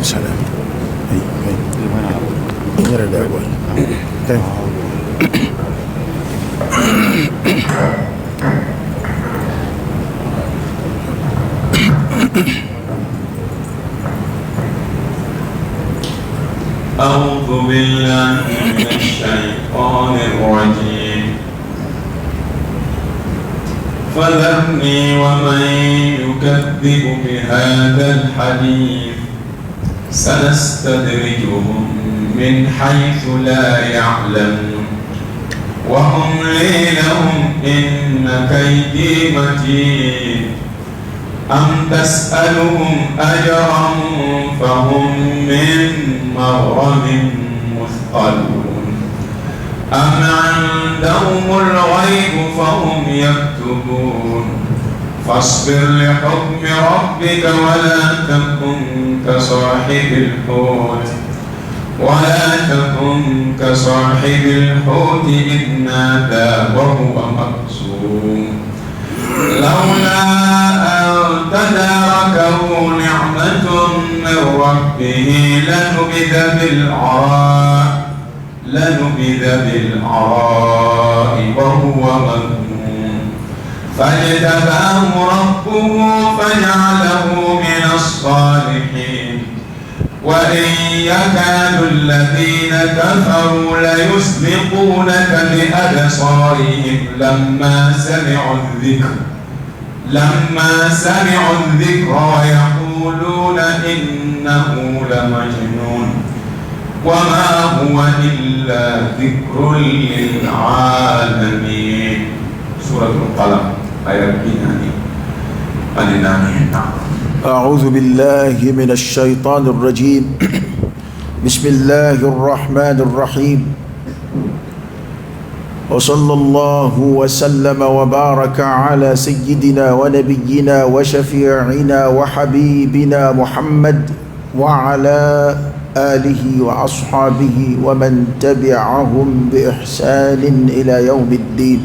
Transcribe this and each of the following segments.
salam. Ini ada apa? أعوذ بالله من الشيطان الرجيم فذرني ومن يكذب بهذا الحديث سنستدرجهم من حيث لا يعلمون وأملي لهم إن كيدي متين أم تسألهم أجرا فهم من مغرم مثقلون أم عندهم الغيب فهم يكتبون فاصبر لحكم ربك ولا تكن كصاحب الحوت إذ نادى وهو مكظوم لولا أن تداركه نعمة من ربه لنبذ بالعراء وهو مذموم فاجتباه ربه فجعله من الصالحين وإن يكاد الذين كفروا ليسبقونك بأبصارهم لما سمعوا الذكر ويقولون إنه لمجنون وما هو إلا ذكر للعالمين. سورة القلم آية 29. أعوذ بالله من الشيطان الرجيم. بسم الله الرحمن الرحيم. وصلى الله وسلم وبارك على سيدنا ونبينا وشفيعنا وحبيبنا محمد وعلى آله وأصحابه ومن تبعهم بإحسان إلى يوم الدين.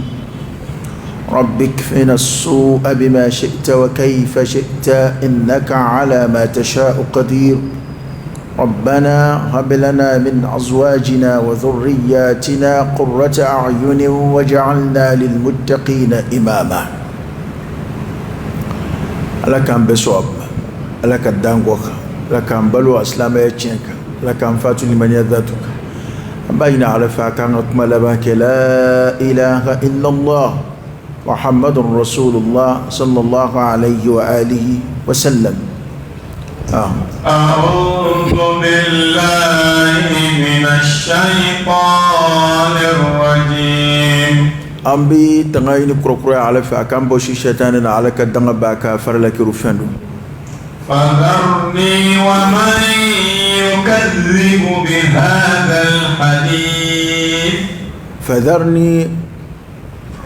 رب اكفنا السوء بما شئت وكيف شئت إنك على ما تشاء قدير. ربنا هب لنا من أزواجنا وذرياتنا قرة أعين واجعلنا للمتقين إماما. لك أن بسواب لك الدانغوك لك أن بلو أسلام يتشنك لك أن فاتو لمن يذاتك بين على فاكان أكمل بك لا إله إلا الله محمد رسول الله صلى الله عليه وآله وسلم. أعوذ بالله من الشيطان الرجيم. أمبي تغيني كروكرو على فاكان بوشي شيطان على كدنا باكا فرلك رفندو. فذرني ومن يكذب بهذا الحديث. فذرني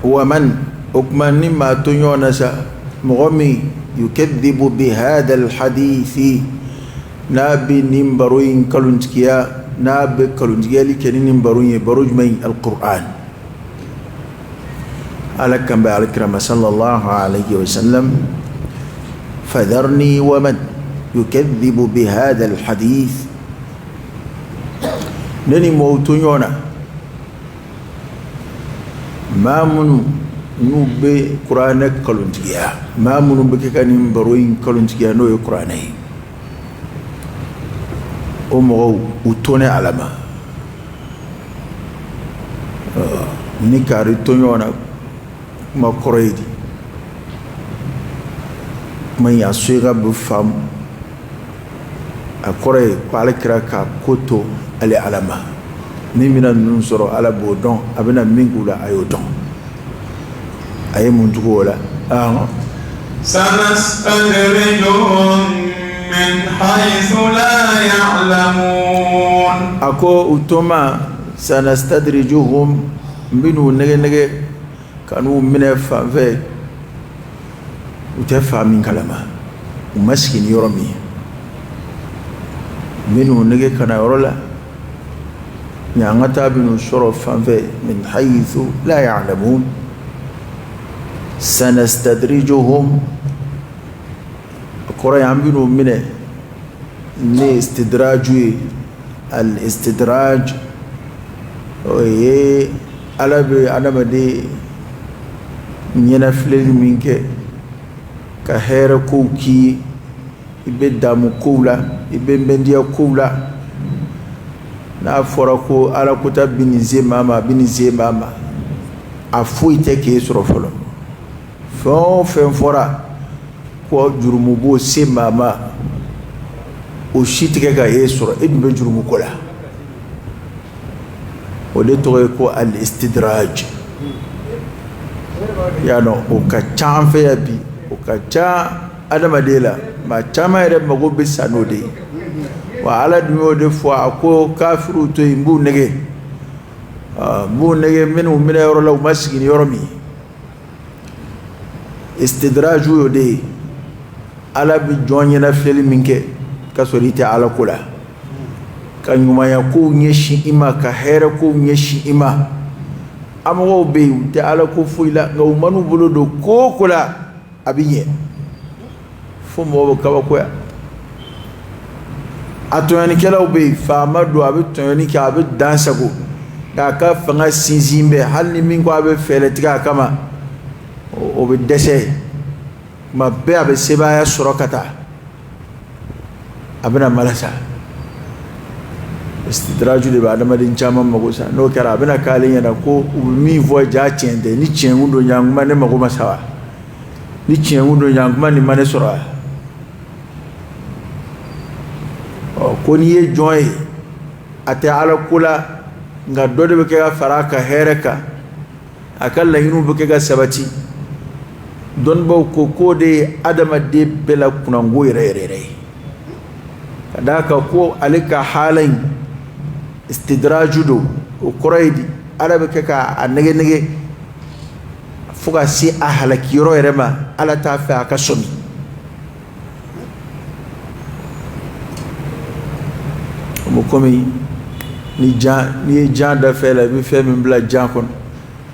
ومن أكمن ما تنيونس مغمي يكذب بهذا الحديث نابي نمبروين كالونتكيا نابي كالونتكيا لكن نمبروين بروج من القرآن على كم على الكرام صلى الله عليه وسلم. فذرني ومن يكذب بهذا الحديث نني موتونيونا ما منو نوبي قرآن كلونتيا ما منو بكاني بروين كلونتيا نو قرآني أمو وتوني علما نكاري تونيونا ما كوريدي من يسوع بفهم أكوري بالكرا كوتو على علما نمنا ننصر على بودون أبنا مينغولا أيودون أي منتقولا سنستدرجهم من حيث لا يعلمون. أكو أتوما سنستدرجهم منو نجي كانوا من فانفي وتفهم من كلامه ومسكين يرمي منو نجي كان يرولا نعمتا بنو شرف فانفي من حيث لا يعلمون. سنستدرجهم قرأ يعملوا منه ni istidraju al istidraj oye alabe adamade nyena fileli minke ka hera ko ki ibe damu koula ibe bendia koula na fora ko ala kuta binize mama afu ite ke soro folo fen fora ko jurumu bo se mama o shitike ga yesoro be jurumu kola o de to ko al istidraj ya no o ka chamfe ya bi o ka cha adama dela ma chama ere mago be sanode wa ala dumo de fois ko kafiru to imbu nege bu nege menu mina yoro law masgini yoro mi istidraju yode ala bi jonyena feli minke kasorite ala kula kanyuma ya ko nyeshi ima ka hera ko nyeshi ima amawo be te ala ko fuila ngaw manu bolodo ko kula abiye fo mo ka ko ya atoyani kelaw be fama do abi toyani ka abi dansago ka fanga sinzimbe halni min ko abi feletika kama o be dese ma be abi sebaya surokata abina malasa istidraju de ba dama din chama magosa no kara abina kalin yana ko mi vo ja chende ni chengundo nyanguma ne magoma sawa ni chengundo nyanguma ni mane sura ko ni ye joy ate ala kula nga dode be ka faraka hereka akalla hinu be ka sabati don ba ko de adama de bela kunango rere kadaka ko alika halain istidrajudo o koraidi arabe ka anege fuga si ahalaki yoro erema ala ta fa aka somi mo komi ni jan da fe la bi fe min bla jan kono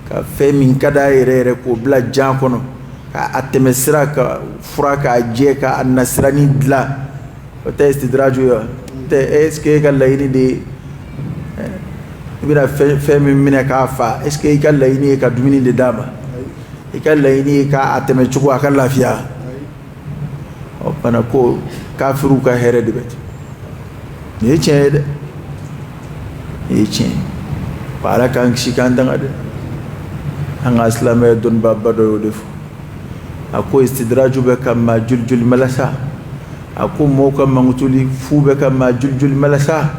ka fe min kada rere ko bla jan kono ka atemesira ka furaka je ka annasrani dla o te istidraju yo te eske ka layni de ibira fe min mina ka fa eske ka layni ka dumini de dama ka layni ka ateme chugo aka lafiya o pana ko kafiru ka here de bet ne chede echen para kan shikandanga de an aslame don babba do defu ako istidraju be kam ma juljul malasa ako mo kam mangtuli fu be kam ma juljul malasa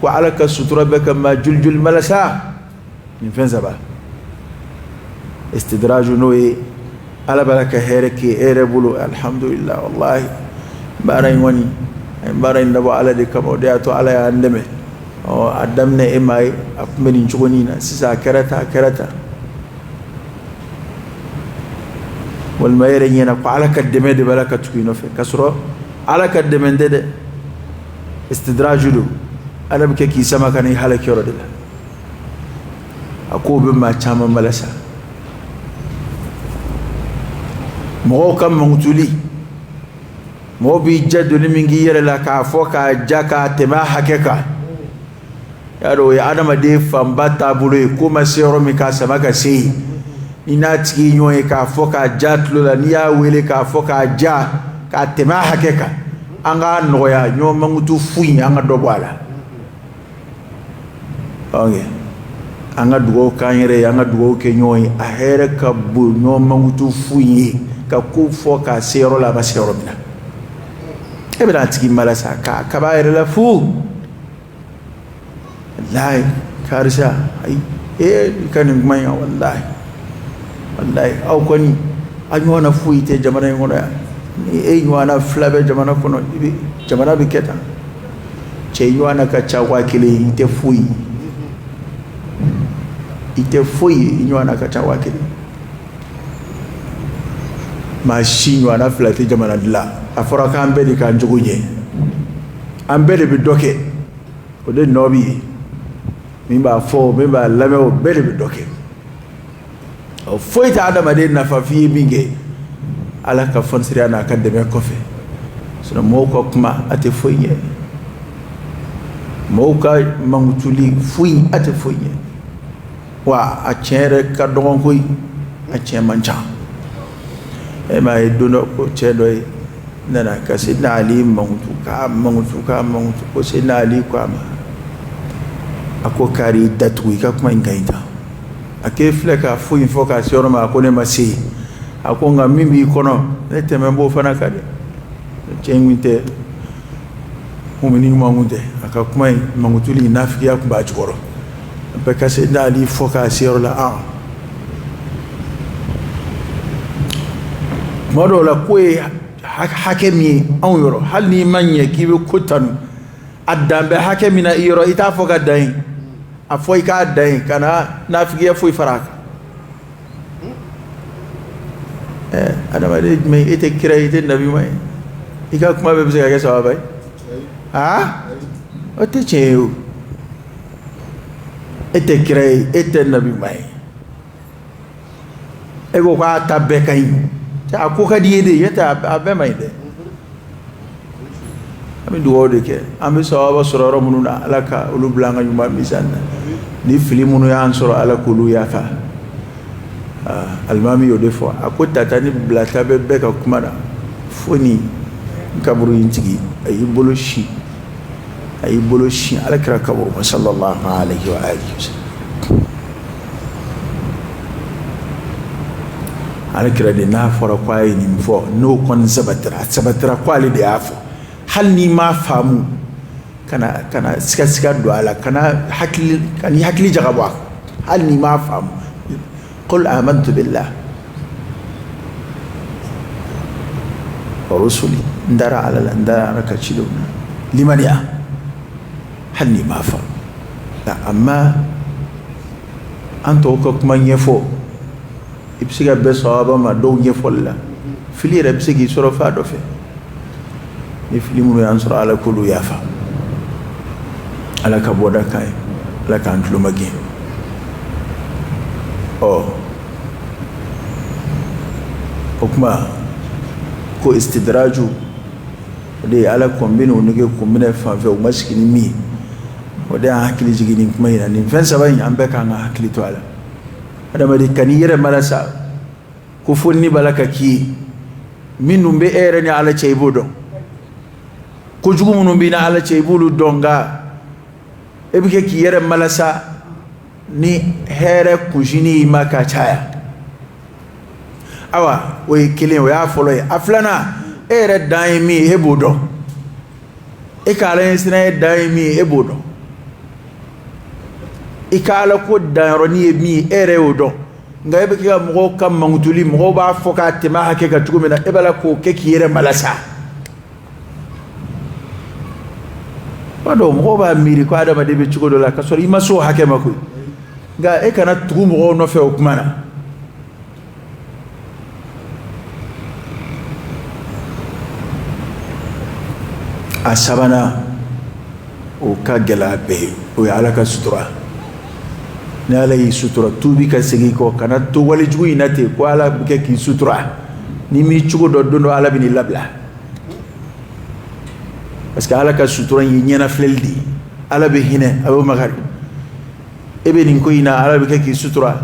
ko alaka sutura be kam ma juljul malasa min fenza ba istidraju no e ala baraka hereke ere bulu alhamdulillah wallahi baray woni baray ndabo ala de kam de to ala ya ndeme o adamne e may akmeni chugoni na sisa karata wal mayre nyena ko ala kademe de barakatu kino fe kasro ala kademe de istidrajudu ala bike ki sama kan halaki yoro de akobe ma chama malasa mo kam mangtuli mo bi jaddu mingi yere la ka foka jaka tema hakeka yaro ya adama de fambata bulu ko masero mi ka sama ka sei ina tigi nyoy ka foka jatlo la niya wele ka foka ja ka tema hakeka anga noya nyo mangutu fuyi anga dobwala okay anga dugo kanyere anga dugo ke nyoy a here ka bu nyo mangutu fuyi ka ku foka sero la basero mina ebra tigi malasa ka kabaire la fu wallahi karsha ai kanin manya wallahi aw koni anyona fuite jamana ngono nyona flabe jamana kono jamana biketa che nyona ka chawa kile ite fui nyona ka chawa kile mashi nyona flate jamana dila afora ka ambeli ka njugunye ambeli bidoke ode nobi mimba fo mimba lame o beli bidoke o foita adama de nafa fi binge ala ka fonsiri ana ka deme kofe sino mo ko kuma ate foye Mauka mangutuli fui ate fui wa a chere ka dogon koy a chere mancha e ma dono ko chedo nana ka sidna ali mangutuka ko sidna ali kwa ma ako kari datu ka kuma ingaita ake fleka fui foka soro ma ko ne masi ako nga mimbi kono ne temembo fana kade chengwinte umini mangunde aka kuma mangutuli nafiki ya kumba chukoro beka sidna ali foka soro la modo la kwe hakemi an yoro hal ni manye kibe kutanu adambe hakemi na yoro ita foka dai afoi ka dai kana nafiki ya foi faraka adama de me ite kira ite nabi mai ika kuma be bisa ga sawa bai ote cheu ite kira ite nabi mai ego ka tabbe kai ta ko ka diede yata abe mai de ami duwo de ke ami sawaba sororo mununa alaka ulu blanga nyuma misanna ni filimunu ya ansoro ala kulu yaka almami yo defo akota tani blata be ka kumana foni kaburu yintigi ay bolo shi ala kira kaburu sallallahu alaihi wa alihi wasallam ala kira de na fora kwai ni mfo no kon sabatira kwali de afo hal ni ma famu kana sika do ala kana hakli jagabwa hal ni ma famu qul amantu billah wa rusuli ndara raka chiluna liman ya hal ni ma famu amma anto ko kuma nyefo ibsiga be sawaba ma do nyefolla fili rabsigi soro fa do fe ni filimu ya ansura ala kulu yafa ala ka boda kai ala ka antlu magi okuma ko istidraju de ala kombino nige kombina fa fe o maskini mi o de hakili jigini kuma ina ni fensa bayin ambe ka nga hakili to ala adama de kaniyere malasa ko fonni balaka ki minnu be ere ni ala ceybudo ko jugumunu bina ala ceybulu donga ebike ki yere malasa ni here kujini maka chaya awa we kilin we afolo aflana ere daimi hebudo e kala sina daimi hebudo ikala ko daroni mi ere odo nga ebe ki mo kam mangutuli mo ba foka tema hake ka tugumena ebala ko ke ki yere malasa wado mo ba miri ko adama de be chugo do la ka so ima so hake mako nga e kana tugu mo no fe okumana asabana o ka gela be o ala ka sutura ni ala yi sutura tubi ka segi ko kana to wali jugu inate ko ala ke ki sutura ni mi chugo do do ala bini labla parce que ala ka sutura yi nyana fleldi ala be hine abo magari ebe ni ko ina ala be ke ki sutura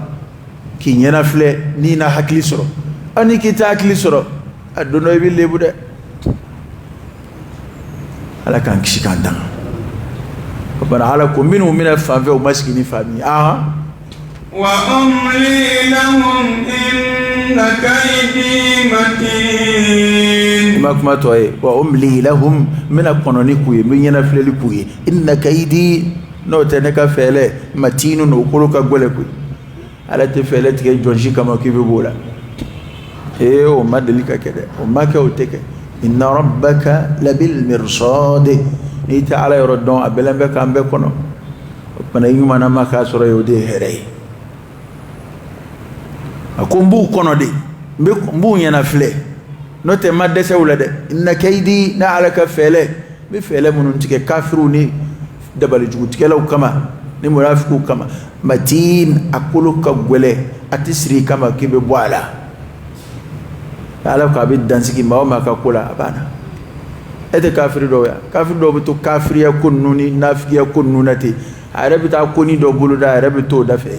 ki nyana fle ni na hakli soro ani ki ta hakli soro adono be lebu de ala kan kishikanda bana ala ko minu mina fave o maskini fami wa umli lahum inna kaydi matin makma toy wa umli lahum mina kononi kuye min yana fleli kuye inna kaydi no teneka fele matinu no kuluka gole kuye ala te fele te jonji kama kibe bola o madalika kede o maka o teke inna rabbaka labil mirsad ni ta'ala yorodon abelambe kambe kono bana yuma na maka soro yode herey akumbu kono de mbu nyana fle no te madese wulade inna kaydi na alaka fele bi fele munun tike kafiru ni dabal jugu tike law kama ni munafiku kama matin akulu ka gwele atisri kama kibe bwala ala ka bi dansiki mawo maka kula abana ete kafiri do ya kafiri do to kafiriya kunnuni nafiya kunnunati arabi ta koni do buluda arabi to da fe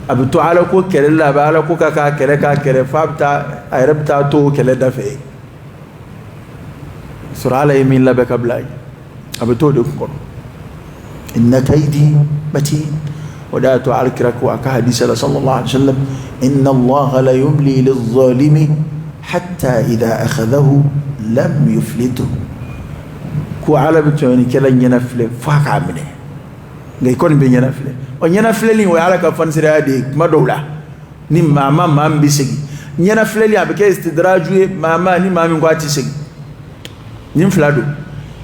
abu to ala ko kele la ba ala ko ka kele fabta arabi ta to kele da fe sura ala yamin la baka blay abu to de ko inna kaydi matin ولا تعلكرك وأك حديث صلى الله عليه وسلم إن الله لا يملي للظالم حتى إذا أخذه لم يفلته كو على بتوني كلا ينفل فاك عمله غيكون بين ينفل ونينفل لي وعلى كفن سرادي ما دولا نم ما بيسجي ينفل لي أبكي استدراجه ما نم من قاتي سجي نم فلادو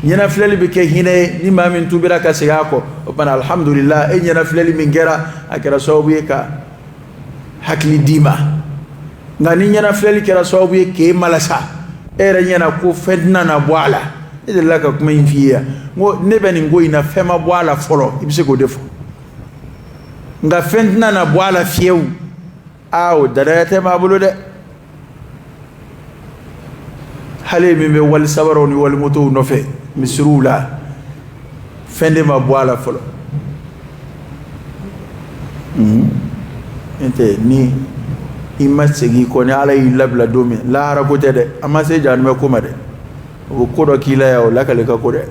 nyana fleli be ke hine ni mamin tubira ka sigako bana alhamdulillah e nyana fleli min gera akira sawbu ka hakli dima ngani nyana fleli kera sawbu ke malasa era nyana ko fedna na bwala idella ka kuma infiya ngo nebe ni ngo ina fema bwala folo ibise go defo nga fedna na bwala fiew aw darate ma bulude hale mi be wal sabaroni wal mutu no fe misrula fende ma boala folo ente ni imasegi ko ni ala ilabla domi la hara ko tede amma se janme ko made o ko do kila ya o lakale ka ko de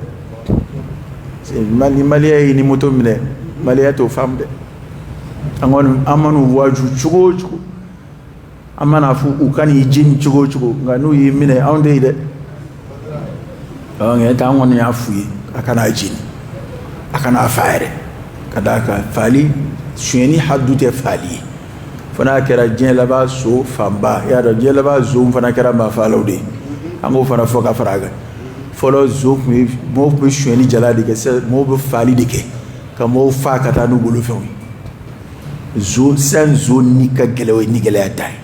se mali ni moto mine mali to famde angon amanu waju chugo amana fu ukani jin chugo nganu yi mine awde de nge ta ngon ya fuyi akana jini akana faire kadaka fali sheni haddu te fali fana kera jin la ba so famba ya da jin la ba zo fana kera ma falawde ango fana foka faraga folo zo mi mo be sheni jaladi ke se mo be fali dike ka mo fa kata no bulu fewi zo san zo ni ka gelewe ni gele atai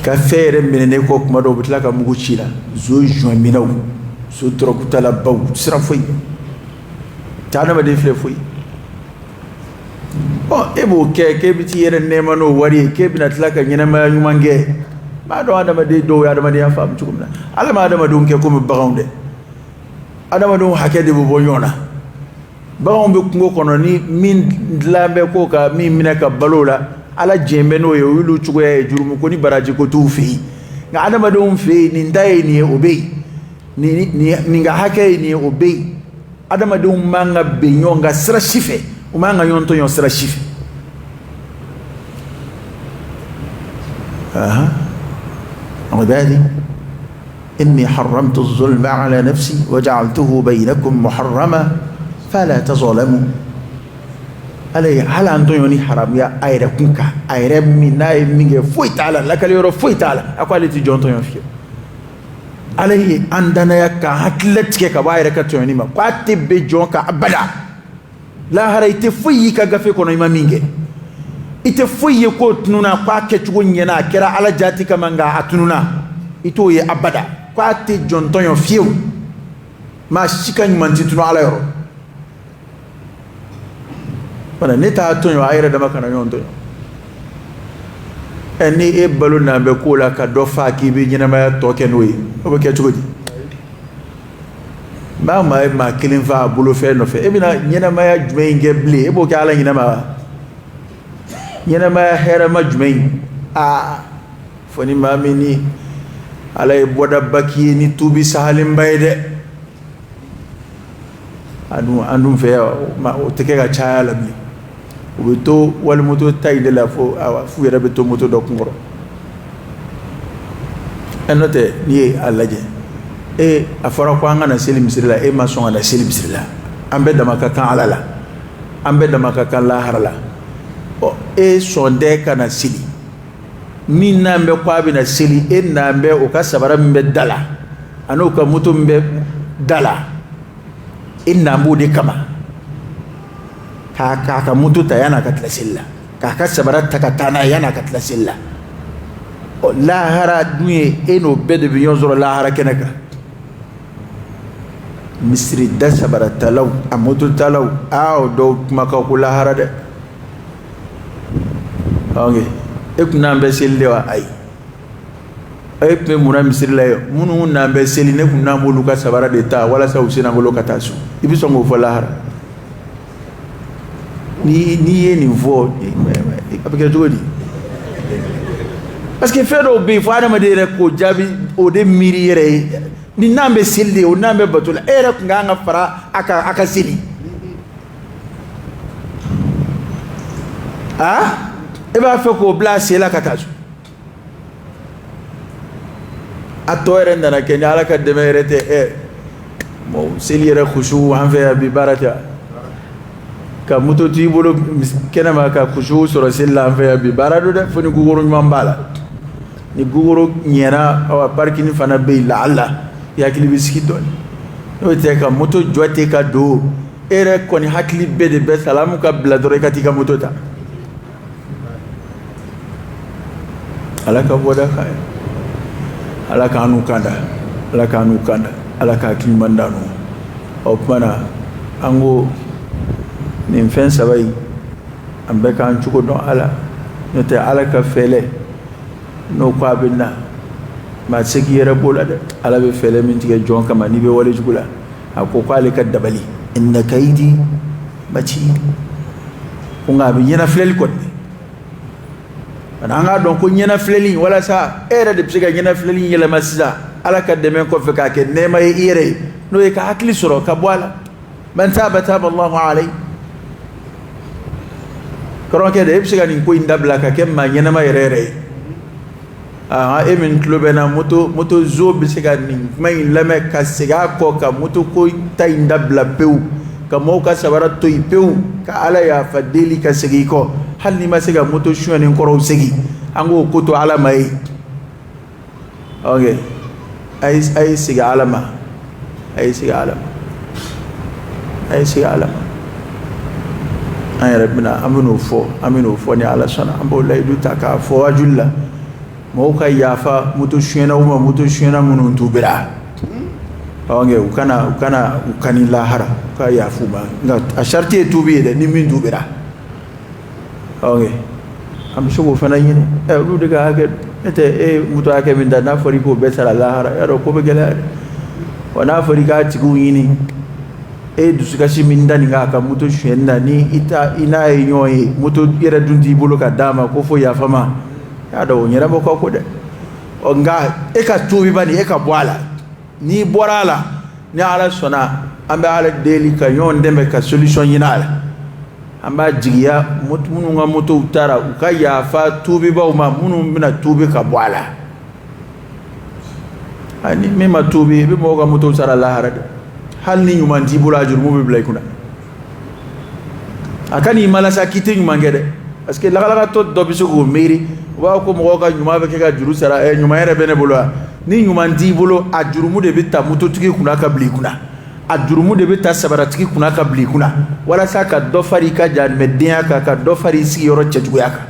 ka fere menene ko kuma do bitla ka mugu cila zo join minaw so troku tala baw sira foy tana ma de fle foy o ebo ke biti yere nema no wari ke bina tlaka nyina ma nyumange ma do adama de do adama de fam cikumna ala ma adama do ke ko mi bagonde adama do hakede bo bonyona bagon be kungo kono ni min lambe ko ka min minaka balola ala jembe no yo wilu chugo ya jurumu ko ni baraji ko tufi nga adama do fe ni ndai ni obey ni nga hake ni obey adama do manga benyo nga sra shife o manga yonto yon sra shife عبادي إني حرمت الظلم على نفسي وجعلته بينكم محرما فلا تظلموا علي هل أنتم يوني حرام يا أيركنك أيرب من ناي مينغ فوي تعالى لك اليورو فوي تعالى أقول لك جونتو ينفيو علي عندنا يا كهكلتك كباير كتوني ما قاتب بجونك أبدا لا هريت فوي كغفي كونو ما مينغ ite foye ko tununa kwa kechugo nyena kera ala jati kamanga atununa ito ye abada kwa te jonton yo fiu ma shika nyumanti tunu ala yoro wana neta atunyo ayira dama kana yonto eni e balu na be ko la ka do fa ki bi nyina ma toke noyi o ke chugo di ba ma kilin fa bulu fe no fe e bina nyina ma ya jume ngeble e bo ka ala nyina ma nyena ma hera majmai foni mamini alay boda baki ni tubi salim bayde anu fe ma o teke ga chaala mi o to wal moto tayde la fo fu yera be to moto do ngoro enote ni alaje e afara ko ngana selim sirla e ma songa na selim sirla ambe dama ka kan alala ambe dama ka kan la harala e sonde kana sili min nambe kwa bi na sili e nambe o ka sabara mbe dala anu ka mutu mbe dala e nambu de kama ka mutu ta yana ka tlasilla ka sabara ta ka tana yana ka tlasilla o la hara duye e no bede bi yonzoro la hara kenaka misri da sabara talaw amutu talaw aw do maka ko la hara de okay ekuna mbe sellewa ay ay pe muna misiri la yo munu na be seli ne kun na molu ka sabara de ta wala sa usina ngolo katasu ibi songo fo lahara ni ye ni vo apeke jodi parce que fedo be fo adama de rek ko jabi o de miri yere ni nambe seli o nambe batula era nga fara aka seli e ba fe ko blase la katasu atoere ndana kenya ala ka demerete mo selire khushu hanfe bi barata ka muto tibolo kenama ka khushu soro sella hanfe bi barado de foni gugoro mambala ni gugoro nyera awa parkini fana be la alla ya kili biskito no te ka moto jote ka do ere koni hakli be de be salamu ka bladore ka tika moto ta ala ka boda khay ala ka anu kanda ala ka kimandano o mana ango nin fen sabai ambe kan chuko don ala note ala ka fele no kwa binna ma segi yere bola de ala be fele min tige jon kama ni be wale jugula ako ko ale ka dabali inna kaidi bachi kunga bi yana flel ko anga don ko nyena fleli wala sa era de psiga nyena fleli yela masida ala ka deme ko fe ka ke nema yere no e ka akli soro ka bwala man taba Allahu alai karon ke de psiga ni ko indabla ka ke ma nyena ma yere e min klubena moto zo psiga ni mai lame ka siga ko ka moto ko ta indabla peu ka mo ka sabara to peu ka ala ya fadeli ka sigi ko hal ni masiga moto shuani nkoro segi ango koto alama yi okay ay siga alama ay rabbina aminu fo ni ala sana ambo laydu taka fo wajulla mo ka yafa moto shuana munun tubira okay ukani lahara ka yafu ba nga asharti tubi de ni min tubira okay am sugo fana yini lu de ga ga ete muto ake min da na fari ko besala lahara yaro ko be gele wana fari ga tigu yini du suka shi min da ni ga ka muto shenna ni ina yoyi muto yera dundi bolo ka dama ko fo ya fama ya da wonyera ba ko de o nga ka tubi bani ka bwala ni borala ni ala sona ambe ala deli ka yon dembe ka solution yinala amba jigiya munu nga moto utara ukaya fa tubi ba uma munu bina tubi ka bwala ani mema tubi be mo ga moto utara la harade hal ni nyuma ndibula jurmu be blay kuna akani malasa kiti nyuma ngede parce que la to do bisu ko meri wa ko mo ga nyuma be ka juru sara nyuma yere bene bulwa ni nyuma ndibulo ajurmu de bita moto tuki kuna ka bli kuna ajurumu de beta sabaratiki kuna ka bli kuna wala saka do fari ka jan medya ka do fari si yoro chejugo yaka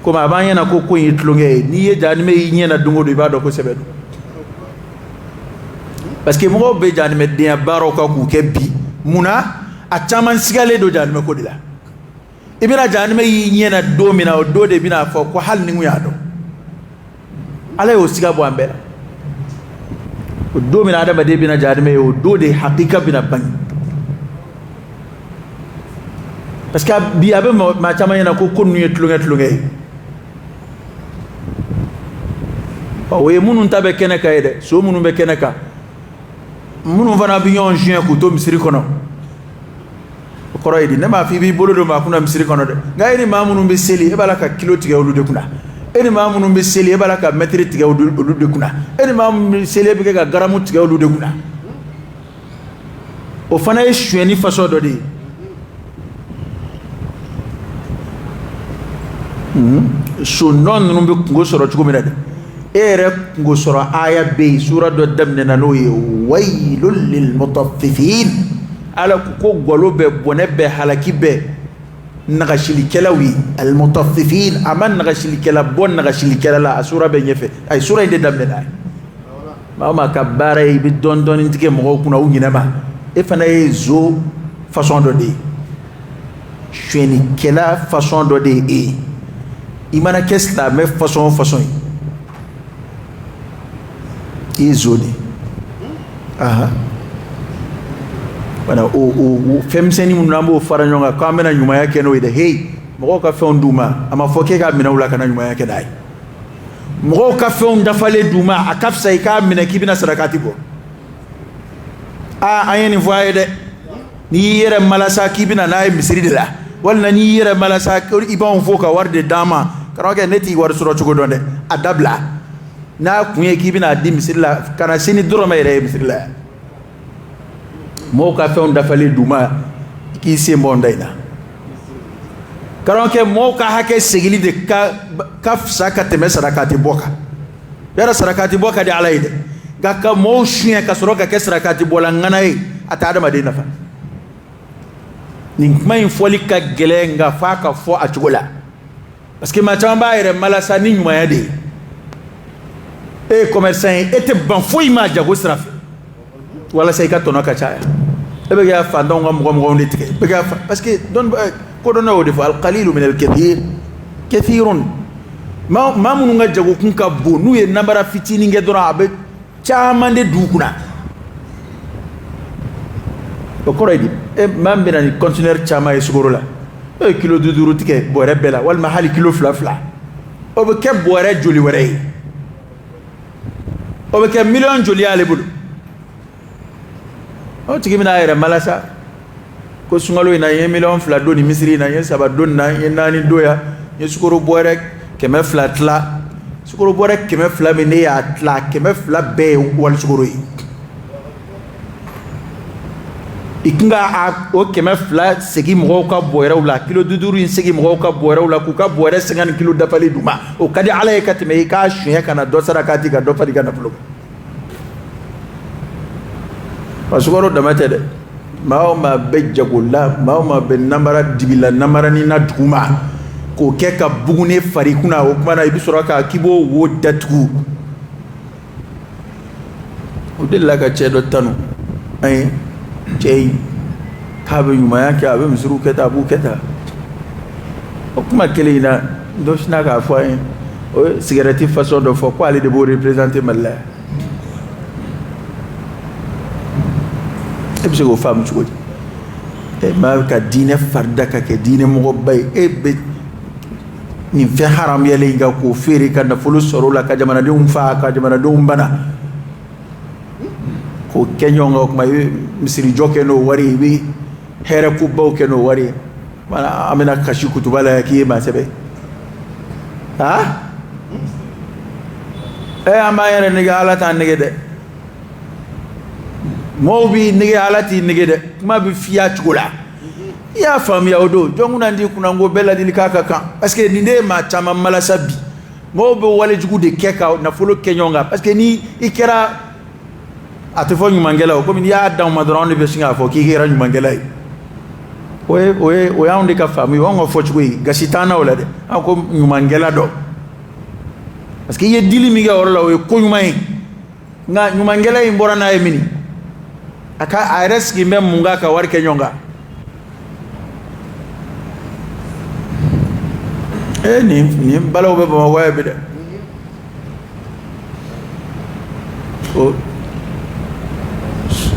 kuma abanya na ko yitlunge ni ye jan me yinyena dungo do ibado ko sebedo parce que mo be jan medya baroka ku kebi muna a chaman sigale do jan me ko dila ibina jan me yinyena do mina o do de bina fo ko hal ni nguyado ala yo siga bo ambela do mina adama de bina jadme yo do de hakika bina bang parce que bi abe ma chama yana ko konnu yetlunge o we munun tabe keneka ede so munun be keneka munun vana bi yon juin ko to misiri kono ko roydi ne ma fi bi bolodo ma kuna misiri kono de ngayni ma munun be seli e bala ka kilo tige olude kuna eni ma munun be seli e bala ka metre tige olude kuna eni ma munun seli be ka garamu tige olude kuna o fana e jueni faso do de so non nun be ngo soro chugo mi de ere ngo soro aya be sura do damne na no waylul lil mutaffifin ala ko golo be bonebe halaki be nagashili kelawi al mutaffifin aman nagashili kela bon nagashili kela la sura be nyefe ay sura inde damne na mama kabara bi don don intike mo kuna unyina ba e fana e zo façon do de cheni kela façon do de e imana qu'est-ce la même façon k'i zoni bana o femseni mun nambo fara nyonga ko amena nyuma yake no ide hey mo ka fe onduma ama foke ka mina wula kana nyuma yake dai mo ka fe on dafale duma akafsa ka mina kibina sarakati bo ayeni voye de ni yere malasa kibina na misiri de la wala ni yere malasa ko ibon foka warde dama karoke neti war suro chugo donde adabla na kunye kibina di misiri la kana sini duro mayre misiri la mo ka fe on dafale duma ki se mbondaina karoke mo ka hake sigili de ka fsaka teme sarakati boka yara sarakati boka de alaide gaka mo shuye ka soroka ke sarakati bola nganae atada madina fa ni mai foli ka gelenga fa ka fo a chugola parce que ma chamba ere malasa ni nyuma yade commerçant était ban fo ima jago straf wala say ka tono ka chaya ebe ga fa ndonga mo nditike be ga parce que don ko don o defa al qalil min al kathirun ma munu nga jago kun ka bonu ye nambara fitini nge dora abe chama de dukuna o koraydi mambina ni conteneur chama e sugorola kilo duduru tike bore bela wal mahali kilo fla o be ke bore joli wore o be ke million joli ale bulu o tigi mina ere malasa ko sungalo ina ye million fla doni misri na ye saba don na ye nani doya ye sugoro bore keme fla tla sugoro bore keme fla me ne ya tla keme fla be wal sugoro yi ikinga o keme fla segi mo ka boyra wala kilo duduru in segi mo ka boyra wala ku ka boyra 50 kilo dafali duma o kadi ala e katime ka shuye kana do sarakati ga do fadi ga nafulo pasugoro damate de ma be jagola ma be namara dibila namara ni na duma ko ke ka bugune fari kuna o kuma na ibisura ka kibo wo datu o de la ka chedo tanu jey kabe yuma yake abe misuru keta abu keta o kuma kele ina do shina ka fo o cigarette façon de fo ko aller de bo représenter malla e biso go fam chugo e ma ka dine farda ka ke dine mo bay e be ni fe haram yele ga ko feri kan fulu soro la ka jamana de fa ka jamana de bana ko kenyo nga kuma misiri joke no wari bi here ku baw ke no wari mana amina kashi kutubala yake ma sebe amayere ni ga alata ni de mobi ni ga alati ni de kuma bi fiya chugula ya fam ya odo jonguna ndi kuna ngo bella dili kaka kan parce que ni de ma chama malasa bi mobi wale jugu de keka na folo kenyo nga parce que ni ikera atefo nyumangela ko min ya daw madron be singa fo ki hira nyumangela o ya onde ka fami wongo fo chugui gasitana wala de ko nyumangela do parce que ye dili mi ga orla o ko nyumay nga nyumangela imbora na emini aka ares gi mem munga ka war ke nyonga ni balaw be ba wa be de o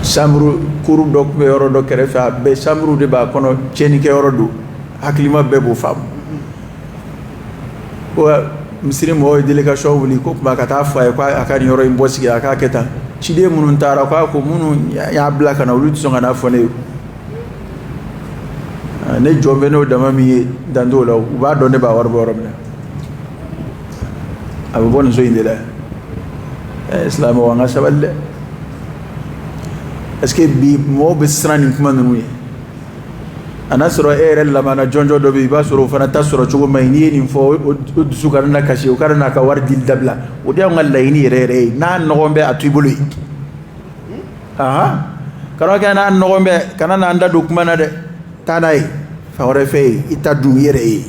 samru kuru dok be yoro do kere fa be samru de ba kono cheni ke yoro du haklima be bu fam o misiri mo delegation wuli ko ba ka ta fa ko akani yoro imbosi aka keta chide munun tara ko munu ya blaka na wulu tsonga na fone ne jombe no dama mi dando la ba do ne ba war borom ne abu bon zo indela islam wa nga saballe est-ce que bi mo be srani kuma nunu ana soro ere la mana jonjo do bi ba soro fana ta soro chugo mai ni fo o sukar na kashi o karana ka war dil dabla o de ngal layni rere na nogombe atibulu karo ka na nogombe kana na anda do kuma na de tanai fa ore fe itadu yere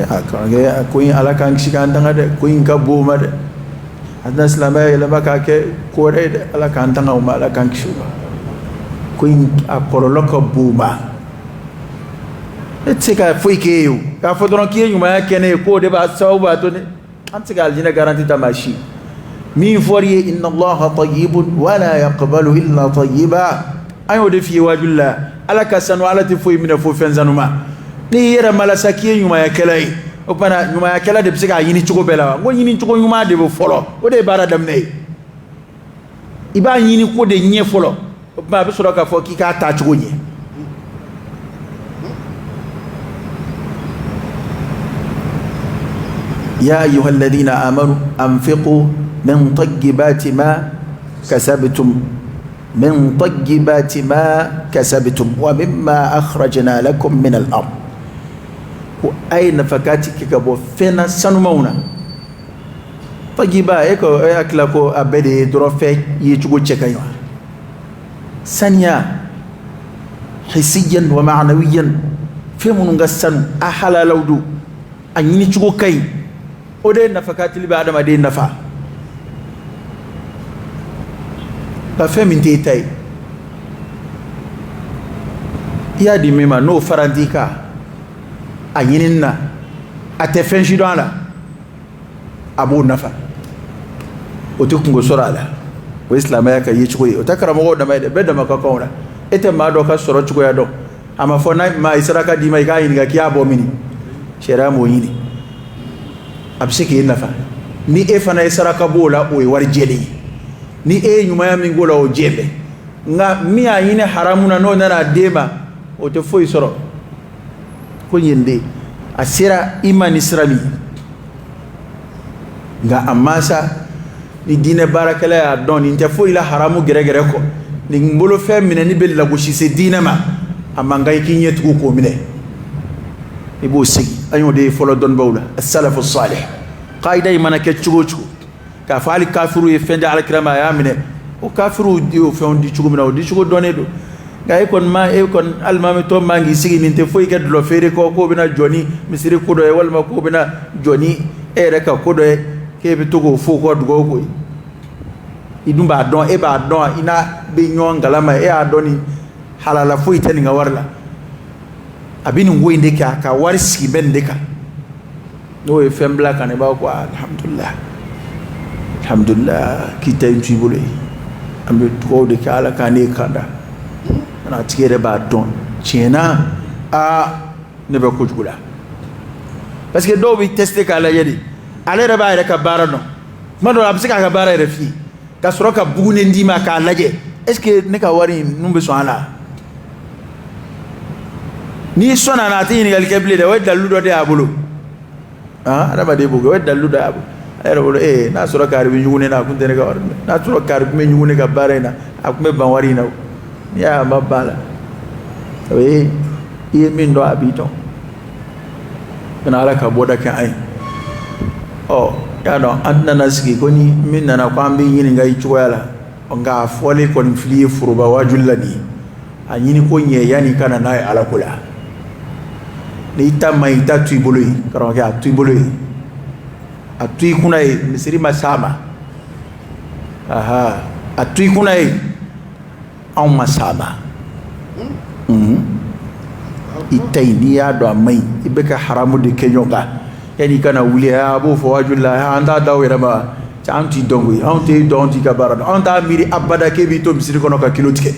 akanga ko in ala kan shikan tanga de ko in ka boma de adna islama ila baka ke ko re de ala kan tanga o ala kan shuba ko in akololo ko boma etsika foi ke yo ka fodron ki nyuma ya kene ko de ba sauba to ne hantiga aljina garanti tamashi min foriye inna allaha tayyibun wala yaqbalu illa tayyiba ayo de fi wajulla ala kasanu ala ti foyi mina fo fenzanuma ni yera malasakiye nyuma ya kelai o pana nyuma ya kela de bisika yini chugo bela ngo yini chugo nyuma de bo folo o de bara damne iba yini ko de nye folo o ba bi soro ka fo ki ka ta chugo nye يا أيها الذين آمنوا أنفقوا من طيبات ما كسبتم ومما أخرجنا لكم من الأرض وأين فكاتك كبو فينا سنمونا طيبا إيكو أكلكو أبدي دروفي يجو تشكايوا ثانيا حسيا ومعنويا في منغسن أحلى لودو أن يجو كاي ودين نفكات اللي بعد ما دين نفع فهم انتي تاي يا دي ميما نو فرانتيكا أيننا أتفنشي دوانا أبو نفع وتكون سرالا وإسلام يكا يشكوي وتكرم غونا ما يدي بدما كاكونا إتما دوكا سرا شكوي دو أما فونا ما إسراكا ديما يكا ينغا كيا بوميني شرامو يني absike nafa ni e fana e saraka bola o e war jeli ni e nyuma ya mingola o jebe nga mi ayine haramuna no na dema o te foi soro ko yende asira imani isrami nga amasa ni dine barakala ya don ni te foi la haramu gere ko ni mbolo fe mine ni bel la go shise dine ma amanga yikinye tuko ko mine ibo sigi ayo de folo don bawla as-salaf as-salih qaida imana ke chugo ka fali kafiru e fende ala kirama ya mine o kafiru di o fondi chugo mina o di chugo donné do gay kon ma e kon almami to mangi sigi ninte foy ke do fere ko bina joni misiri ko do e walma ko bina joni e reka ko do e ke be to go fo ko do ko idumba don e ba don ina be nyonga lama e adoni halala foy tani nga warla abini ngoy ndeka ka warisi bendeka no e fembla kan ba ko alhamdulillah kita intibule ambe to de kala kane kanda na tigere ba don chena a ne be ko jugula parce que do bi tester kala yedi ale re ba re ka barano mado absika ka bara re fi ka soro ka bugune ndima ka laje est-ce que ne ka wari numbe so ala ni sona na tini gal keble de wadda ludo de abulo araba de bugo wadda ludo abu ayro bolo na sura karbi nyugune na kunte ne ga war na sura karbi me nyugune ga barena akume banwari na ya mabala we min do abito kana ala ka boda kan ai ya no anna nasiki koni min na kwambi yini ngai chuwala nga fole kon fli furuba wajullani anyini ko nye yani kana nae ala kula ni tama ita tuibului karo ya tuibului atui kunai misiri masama atui kunai au masama itainia do amai ibeka haramu de kenyonga yani kana wuli abu fawajulla anda dawira ma tanti dongui anti donti kabara anta miri abada kebi to misiri kono ka kilotike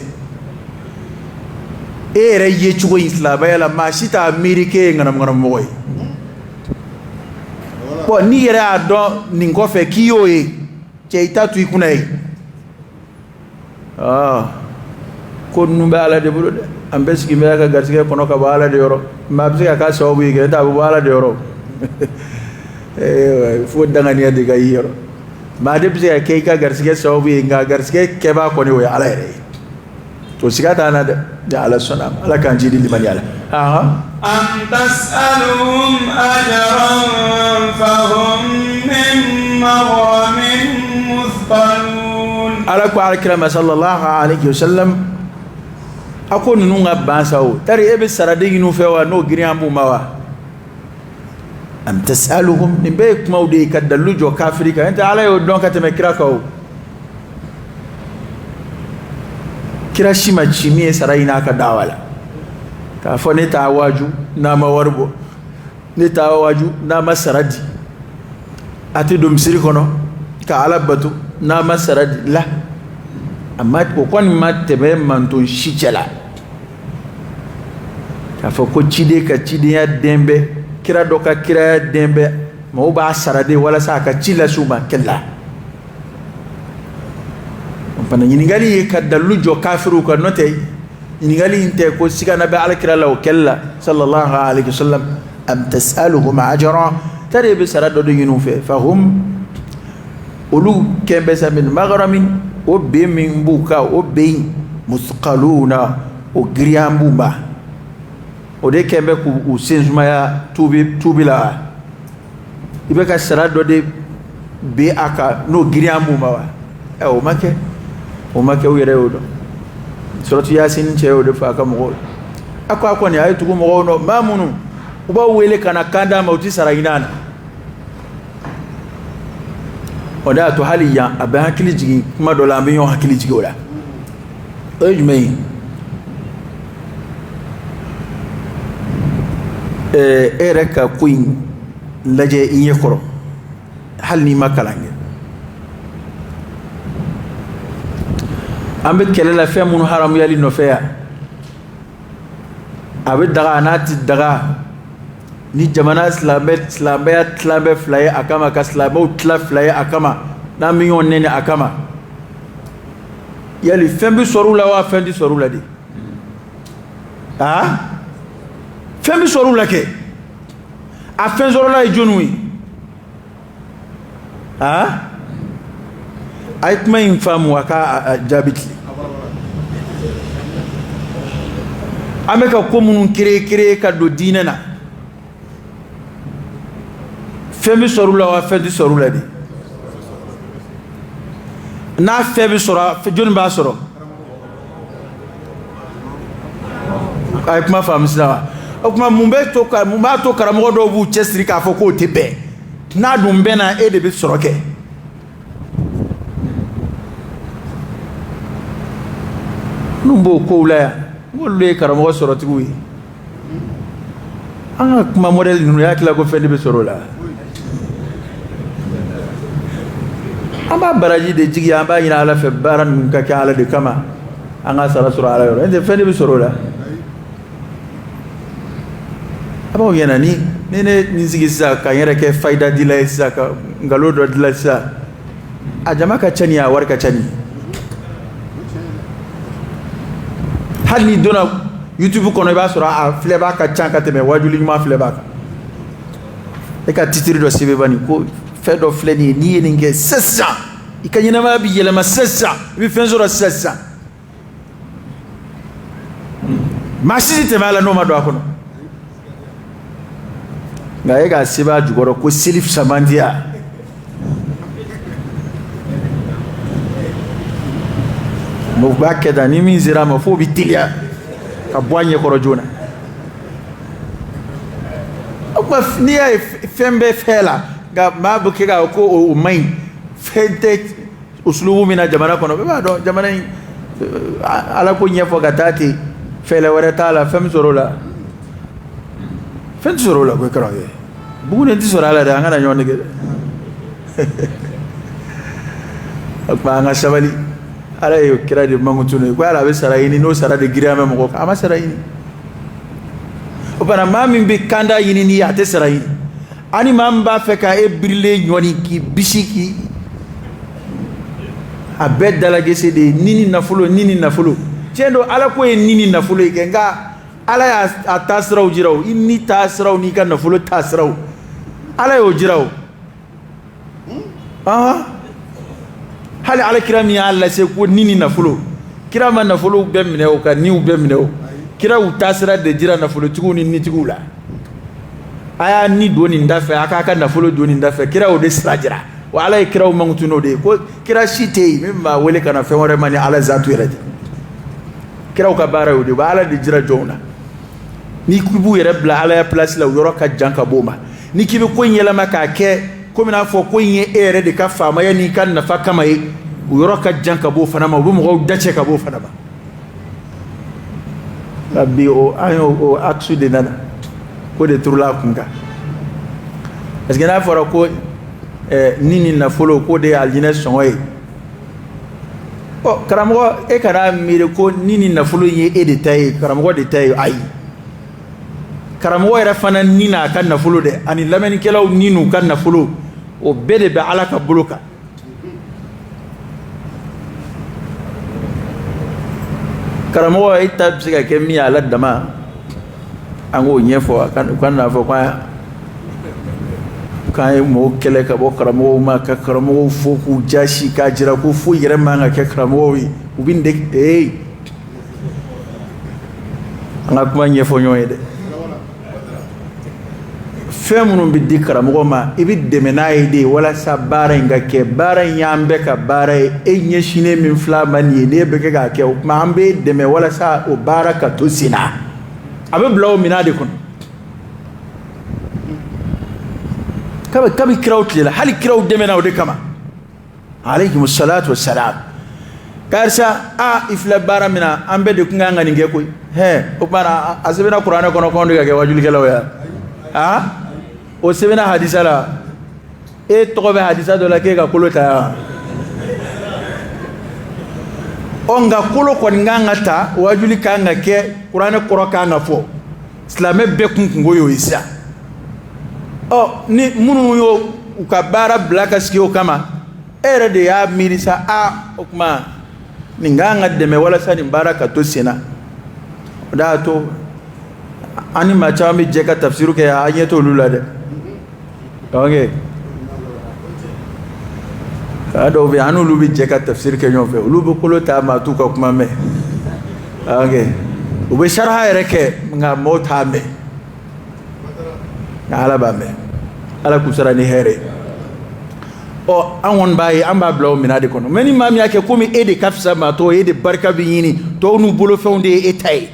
ere ye chugo islam yala mashita amerike ngana moy bo ni yere ado ningo fe kiyo e che itatu ikunai ko numba ala de bulu ambeski me ka garsike kono ka bala de yoro mabsika ka sawu yige ta bala de yoro fo dangani ade ga yoro ma de bsika ke ka garsike sawu yinga garsike ke ba ko ni we ala ere to sigata na da ala sunam ala kan jidi liman yala am tas'aluhum ajran fahum min maghramin muthqalun ala ko alkirama sallallahu alayhi wasallam akonu nunga bansawo tari ebe sarade nu fewa no giriambu mawa am tas'aluhum nimbe kumaude kadallu jo kafirika enta ala yo don kateme kirakaw kira shima chimie saraina ka dawala ka fo ne ta waju na mawarbo ne ta waju na masaradi ati do misiri kono ka ala batu na masara la amma ko kon matebe manton shicela ka fo ko cide ka cide ya dembe kira do ka kira ya dembe mo ba sarade wala sa ka cila suma kella on pana nyingali ka dalu jo kafiru ka note nyingali inte ko sigana be ala kira law kella sallallahu alaihi wasallam am tasaluhum ajra tare be sarado do yinu fe fahum ulu kembe sa min maghramin o be min buka o be musqaluna o griambumba o de kembe ku usenzuma ya tubila ibe ka sarado de be aka no griambumba wa o make o yere odo suratu yasin che odo fa ka mo akwa ni ayatu mo no mamunu uba wele kana kanda mauti sarainana oda to haliya aban hakili jigi kuma dola ambin yo hakili jigi ola ejmei ereka queen laje inye koro hal ni makalange ambe kelela fe mun haram yali no feya abe daga nati daga ni jamana islambe flaye akama ka islamo tla flaye akama na miyon nene akama yali fembi sorula wa fendi sorula di fembi sorula ke a fen sorula e jonui aytma infamu aka jabitli ameka ko mun kire ka do dinana femi sorula wa fendi sorula di na febi sora joni ba soro ay kuma famisa o kuma mumbe to ka mumba to karamo do bu chestri ka fo ko tebe na dum bena e de bi soroke numbo ko la wolle karamo soroti wi anga kuma model nu yakila ko fendi bi sorola amba baraji de jigi amba ina ala fe baran ka kala de kama anga sara sura ala yoro ende fendi bi sorola aba yana ni zigi sa ka yere ke faida dila sa ka ngalo do dila sa a jama ka chani a war ka chani hal ni dona youtube kono ba sura a fleba ka chanka teme wajuli ma fleba ka e ka titiri do sibe bani ko fedo fleni ni ninge sessa ikanyina ma bi yele ma sessa bi fenzora sessa masisi te mala no ma do akono ngaye ga siba jugoro ko silif samandia mo bakke da ni min zira ma fo bitilia ka boanye ko rojona ma ni ay fembe fela ga ma buke ga ko o mai fente uslubu mina jamana kono be ba do jamana ala ko nyefo ga tati fele wara tala fem sorola ko karaye bugune di sorala da ngana nyone ge akba nga shabali ala yo kira de mangutune ko ala be saraini no sara de girama mo ko ama saraini o bana mami be kanda yini ni ate saraini ani mamba feka e brille nyoni ki bisiki abedala gese de nini nafulo chendo ala ko e nini nafulo ke nga ala ya atasraw jiraw inni tasraw ni kan nafulo tasraw ala yo jiraw hali ala kirami alla se ko nini nafulo kirama nafulo bemne o ka ni u bemne o kira u tasra de jira nafulo tugu ni tigula aya ni doni ndafe aka nafulo doni ndafe kira o de strajira wa ala kira o mangutuno de ko kira shite mimma wele kana fe wore mani ala zatu iradi kira o ka bara o de ba ala de jira jona ni kubu yere bla ala ya place la yoro ka janka boma ni kibe ko nyela maka ke ko mina fo ko nye ere de ka fama ya ni kan na fa kama yi yoro ka janka bo fana ma bu mo dace ka bo fana ba rabbi o ayo o aksu de nana ko de turla kunga parce que na fora ko nini nafolo ko de aljina sɔngɔ ye karamɔgɔ e kana miiri ko nini nafolo ye e de ta ye karamɔgɔ de ta ye ayi karamɔgɔ yɛrɛ fana ni n'a ka nafolo dɛ ani lamɛnnikɛlaw ni n'u ka nafolo o bɛɛ de bɛ Ala ka bolo kan karamɔgɔ e ta bɛ se ka kɛ min ye Ala dama an k'o ɲɛfɔ u ka n'a fɔ k'an ye mɔgɔw kɛlɛ ka bɔ karamɔgɔw ma ka karamɔgɔw fo k'u jasi k'a jira ko foyi yɛrɛ man ka kɛ karamɔgɔw ye u bɛ nin de an ka kuma ɲɛfɔ ɲɔgɔn ye dɛ fɛn minnu bɛ di karamɔgɔ ma i bɛ dɛmɛ n'a ye de walasa baara in ka kɛ baara in y'an bɛɛ ka baara ye e ɲɛsinnen min filɛ ma nin ye n'e bɛ kɛ k'a kɛ o tuma an bɛ dɛmɛ walasa o baara ka to sen na a bɛ bila o minɛn de kɔnɔ kabi kiraw tilela hali kiraw dɛmɛna o de kama alaykum salatu wassalam karisa i filɛ baara min na an bɛɛ de tun kan ka nin kɛ koyi o kumana a sɛbɛnna kuranɛ kɔnɔ k'anw de ka kɛ wajulikɛlaw ya o sɛbɛnna hadisa la e tɔgɔ bɛ hadisa dɔ la k'e ka kolo ta nka kolo kɔni kan ka ta wajuli kan ka kɛ kuranɛ kɔrɔ kan ka fɔ silamɛ bɛɛ kungo y'o ye sisan ni minnu y'o u ka baara bila ka sigi o kama e yɛrɛ de y'a miiri sa o kuma nin kan ka dɛmɛ walasa nin baara ka to sen na o de y'a to an ni maa caman bɛ jɛ ka tafsiru kɛ an ɲɛ t'olu la dɛ a dɔw bɛ yen an n'olu bɛ jɛ ka tafsiri kɛ ɲɔgɔn fɛ olu bɛ kolo ta maa t'u ka kuma mɛn u bɛ saraha yɛrɛ kɛ nka mɔɔw t'a mɛn nka Ala b'a mɛn Ala k'u sara ni hɛrɛ an kɔni b'a ye an b'a bila o minɛn de kɔnɔ mɛ ni maa min y'a kɛ komi e de ka fisa maa tɔw e de barika bɛ ɲini tɔw n'u bolofɛnw de ye e ta ye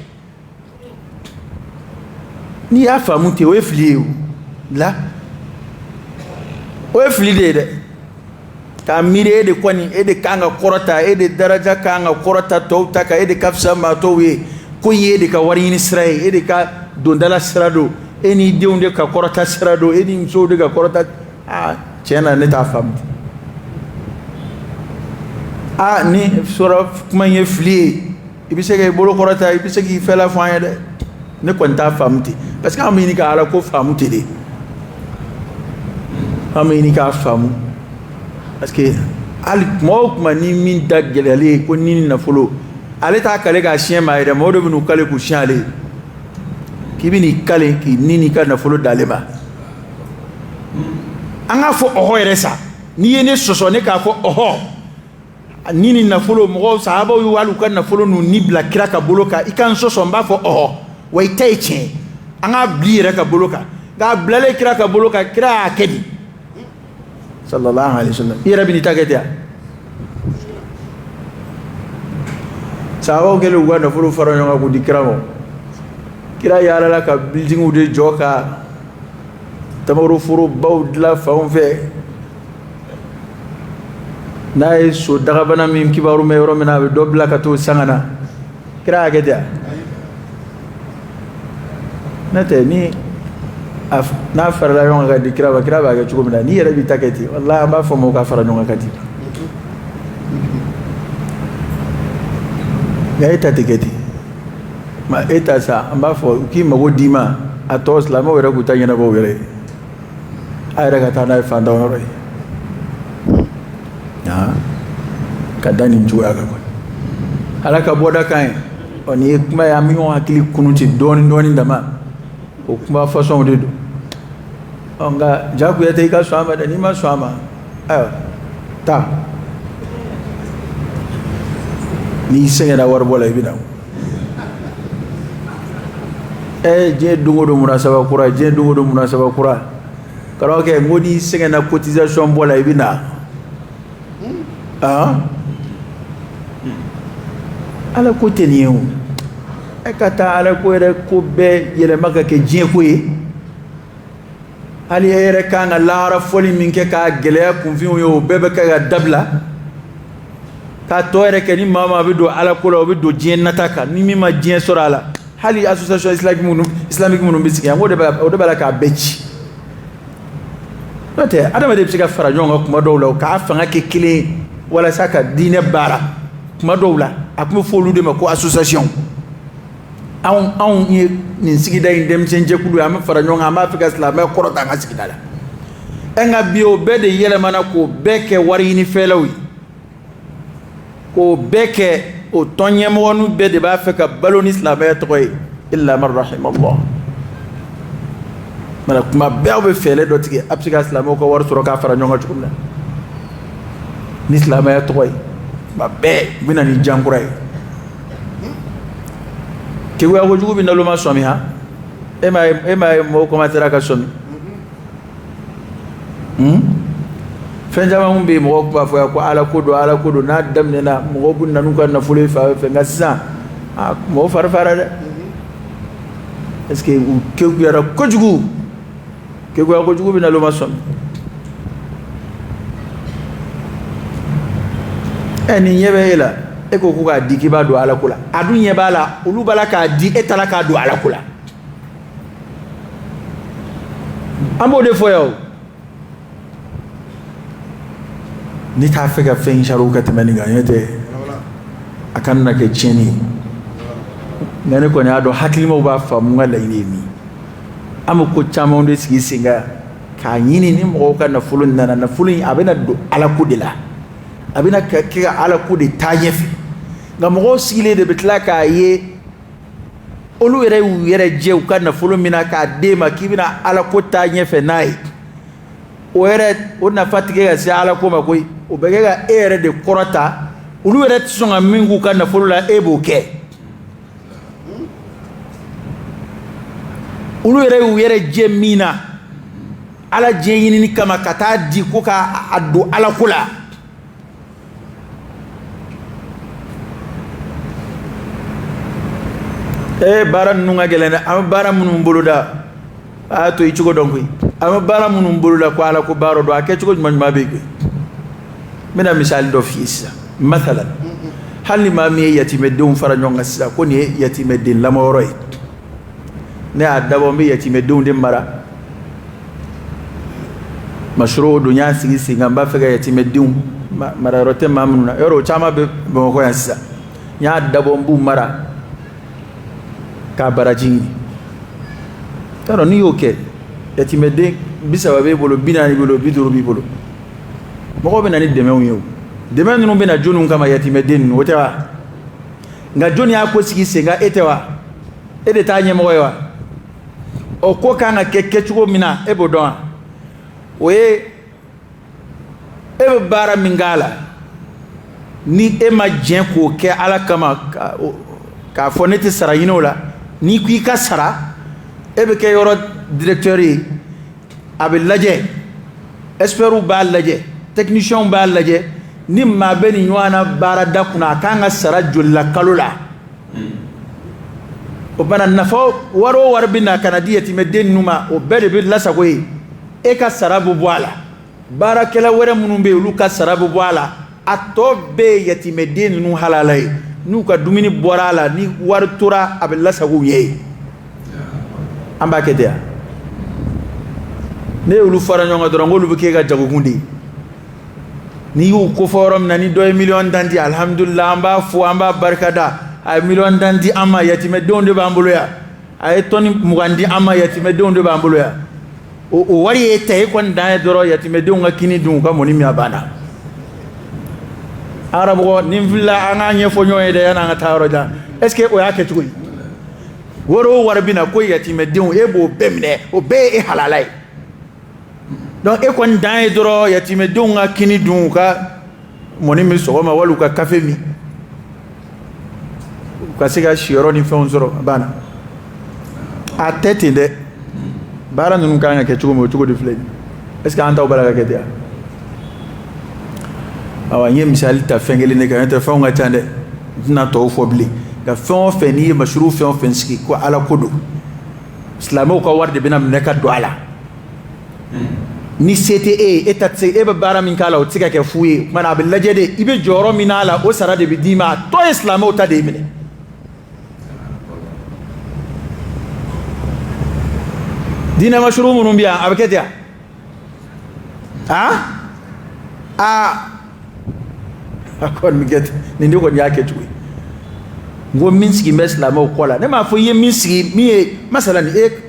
n'i y'a faamu ten o ye fili ye o ye fili de ye dɛ k'a miiri e de kɔni e de kan ka kɔrɔta e de daraja kan ka kɔrɔta tɔw ta kan e de ka fisa maa tɔw ye ko in ye e de ka wari ɲini sira ye e de ka dondala sira don e n'i denw de ka kɔrɔta sira don e ni musow de ka kɔrɔta tiɲɛ na ne t'a faamu ni sɔrɔ kuma in ye fili ye i bɛ se k'i bolo kɔrɔta i bɛ se k'i fɛla fɔ an ye dɛ ne kɔni t'a faamu ten parce que an bɛ ɲini ka Ala ko faamu ten de an bɛ ɲini k'a faamu parce que hali kuma o kuma ni min da gɛlɛyalen ye ko ni nafolo ale t'a kale k'a siɲɛ maa ye dɛ mɔgɔw de bɛ n'u kale k'u siɲɛ ale ye k'i bɛ n'i kale k'i ni ka nafolo d'ale ma an k'a fɔ ɔhɔ yɛrɛ sa n'i ye ne sɔsɔ ne k'a fɔ ɔhɔ ni nafolo mɔgɔw sahabaw y'u hali u ka nafolo n'u ni bila kira ka bolo kan i ka n sɔsɔ n b'a fɔ ɔhɔ wa i ta ye tiɲɛ an k'a bili yɛrɛ ka bolo kan nka bilalen kira ka bolo kan kira y'a kɛ di sallallahu alaihi wasallam i yɛrɛ bɛ n'i ta kɛ ten sahabaw kɛlen u ka nafolo fara ɲɔgɔn kan k'u di kira ma kira yaalala ka bildiŋu de jɔ ka tamaro forobaw dilan fanw fɛ n'a ye so dagabana min kibaru mɛn yɔrɔ min na a bɛ dɔ bila ka t'o sanga na kira y'a kɛ ten n'o tɛ ni n'a farala ɲɔgɔn kan ka di kira ma kira b'a kɛ cogo min na n'i yɛrɛ b'i ta kɛ ten walahi an b'a fɔ mɔgɔw ka fara ɲɔgɔn kan ten nka e ta tɛ kɛ ten ma e ta sa an b'a fɔ k'i mago d'i ma a tɔ silamɛw yɛrɛ k'u ta ɲɛnabɔ u yɛrɛ ye a yɛrɛ ka taa n'a ye fantanw yɔrɔ ye ka da nin cogoya kan Ala ka bɔda kan ye nin ye kuma ye an bɛ ɲɔgɔn hakili kunuti dɔɔnin dɔɔnin dama o kuma fasɔnw de don nka jagoya tɛ i ka sɔn a ma dɛ n'i ma sɔn a ma ayiwa taa n'i sɛgɛnna waribɔ la i bɛ na diɲɛ don o don munasaba kura diɲɛ don o don munasaba kura karamɔgɔkɛ n ko n'i sɛgɛnna cotisation bɔ la i bɛ na Ala ko tɛ nin ye o e ka taa Ala ko yɛrɛ ko bɛɛ yɛlɛma ka kɛ diɲɛ ko ye hali e yɛrɛ kan ka lahara fɔli min kɛ k'a gɛlɛya kunfinw ye o bɛɛ bɛ kɛ ka dabila k'a tɔ yɛrɛ kɛ ni maa o maa bɛ don Ala ko la o bɛ don diɲɛ nata kan ni min ma diɲɛ sɔrɔ a la hali association islamique minnu bɛ sigi yan o de b'a la k'a bɛɛ ci n'o tɛ adamaden bɛ se ka fara ɲɔgɔn kan kuma dɔw la k'a fanga kɛ kelen walasa ka diinɛ baara kuma dɔw la a tun bɛ fɔ olu de ma ko association anw ye nin sigida in denmisɛn jɛkulu ye an bɛ fara ɲɔgɔn kan an b'a fɛ ka silamɛya kɔrɔta an ka sigida la nka bi o bɛɛ de yɛlɛmana k'o bɛɛ kɛ wari ɲinifɛlaw ye k'o bɛɛ kɛ o tɔn ɲɛmɔgɔninw bɛɛ de b'a fɛ ka balo ni silamɛya tɔgɔ ye illa man rahimallah mana kuma bɛɛ aw bɛ fɛɛrɛ dɔ tigɛ a bɛ se ka silamɛw ka wari sɔrɔ k'a fara ɲɔgɔn kan cogo min na ni silamɛya tɔgɔ ye kuma bɛɛ u bɛ na ni jankura ye keguya kojugu bɛ nalo ma sɔmi ha e m'a ye mɔgɔw commencera ka sɔmi fɛn caman bɛ yen mɔgɔw b'a fɔ ko ala ko don n'a daminɛna mɔgɔw bɛ na n'u ka nafolo ye fan fɛ nka sisan mɔgɔw fari fara dɛ est ce que u kekuyara kojugu keguya kojugu bɛ nalo ma sɔmi nin ɲɛ bɛ e la e ko k'a di k'i b'a don ala ko la a dun ɲɛ b'a la olu b'a la k'a di e ta la k'a don ala ko la an b'o de fɔ yan o n'i t'a fɛ ka fɛn sariw ka tɛmɛ nin kan ɲɛ tɛ a kana na kɛ tiɲɛni ye nka ne kɔni y'a dɔn hakilimaw b'a faamu n ka laɲini ye min an bɛ ko camanw de sigi sen kan k'a ɲini ni mɔgɔw ka nafolo nana nafolo in a bɛna don ala ko de la a bɛna kɛ ka ala ko de taa ɲɛfɛ nka mɔgɔw sigilen de bɛ tila k'a ye olu yɛrɛ y'u yɛrɛ jɛ u ka nafolo min na k'a d'e ma k'i bɛna ala ko taa ɲɛfɛ n'a ye o nafa tigɛ ka se ala ko ma koyi o bɛ kɛ ka e yɛrɛ de kɔrɔta olu yɛrɛ tɛ sɔn ka min k'u ka nafolo la e b'o kɛ olu yɛrɛ y'u yɛrɛ jɛ min na ala jɛ ɲinini kama ka taa di ko k'a don ala ko la baara ninnu ka gɛlɛn dɛ an bɛ baara minnu bolo da a y'a to i cogo dɔn koyi an bɛ baara minnu bolo da ko ala ko baara dɔn a kɛcogo ɲuman ɲuman bɛ yen koyi n bɛna misali dɔ f'i ye sisan masalan hali ni maa min ye yatimɛdenw fara ɲɔgɔn kan sisan ko nin ye yatimɛden lamɔyɔrɔ ye ne y'a dabɔ n bɛ yatimɛdenw de mara masɔrɔ o don n y'a sigi sen kan n b'a fɛ ka yatimɛdenw marayɔrɔ tɛ maa minnu na yɔrɔ o caman bɛ bamakɔ yan sisan n y'a dabɔ n b'u mara k'a baraji ɲini yarɔ n'i y'o kɛ yatimɛden 30 b'e bolo 40 b'i bolo 50 b'i bolo mɔgɔw bɛ na ni dɛmɛw ye o dɛmɛ ninnu bɛ na jɔnniw kama yatimɛden ninnu o tɛ wa nka jɔnni y'a ko sigi sen kan e tɛ wa e de t'a ɲɛmɔgɔ ye wa o ko kan ka kɛ kɛcogo min na e b'o dɔn wa o ye e bɛ baara min k'a la ni e ma diɲɛ k'o kɛ ala kama k'a fɔ ne tɛ sara ɲini o la n'i ko i ka sara e bɛ kɛ yɔrɔ directeur ye a bɛ lajɛ experts b'a lajɛ techniciens b'a lajɛ ni maa bɛ nin ɲɔgɔn na baarada kunna a kan ka sara joli la kalo la o bana nafa wari o wari bɛ na ka na di yatimɛden ninnu ma o bɛɛ de bɛ lasago ye e ka sara bɛ bɔ a la baarakɛla wɛrɛ minnu bɛ yen olu ka sara bɛ bɔ a la a tɔ bɛɛ ye yatimɛden ninnu halala ye n'u ka dumuni bɔra a la ni wari tora a bɛ lasago u ye an b'a kɛ ten yan ne y'olu fara ɲɔgɔn kan dɔrɔn k'olu bɛ kɛ ka jagokun de ye n'i y'u kofɔ yɔrɔ min na ni dɔ ye miliyɔn tan di alihamudulila an b'a fo an b'a barikada a ye miliyɔn tan di an ma yatimɛdenw de b'an bolo yan a ye tɔni 20 di an ma yatimɛdenw de b'an bolo yan o wari ye ta e kɔni dan ye dɔrɔn yatimɛdenw ka kini dun u ka mɔni min a banna aramɔgɔ ni n filila an k'a ɲɛfɔ ɲɔgɔn ye dɛ yan'an ka taa yɔrɔ jan est ce que o y'a kɛ cogo di wari o wari bɛ na ko yatimɛdenw e b'o bɛɛ minɛ o bɛɛ ye e halala ye donc e kɔni dan ye dɔrɔn yatimɛdenw ka kini dun u ka mɔni min sɔgɔma wali u ka kafe min u ka se ka siyɔrɔ ni fɛnw sɔrɔ a banna a tɛ ten dɛ baara ninnu kan ka kɛ cogo min o cogo de filɛ est ce que an taw b'a la ka kɛ ten awa n ye misali ta fɛn kelen de kan n'o tɛ fɛnw ka ca dɛ n tɛna tɔw fɔ bilen nka fɛn o fɛn n'i ye masuru fɛn o fɛn sigi ko ala ko don silamɛw ka wari de bɛna minɛ ka don a la ni se tɛ e ye e ta tɛ se e bɛ baara min k'a la o tɛ se ka kɛ fu ye kumana a bɛ lajɛ de i bɛ jɔyɔrɔ min n'a la o sara de bɛ d'i ma a tɔ ye silamɛw ta de ye minɛ diinɛ masuru minnu bɛ yan a bɛ kɛ ten akon mi get ni ndi ko nyake tuwi ngo min sigi meslama ko la ne ma fo ye min sigi mi masalan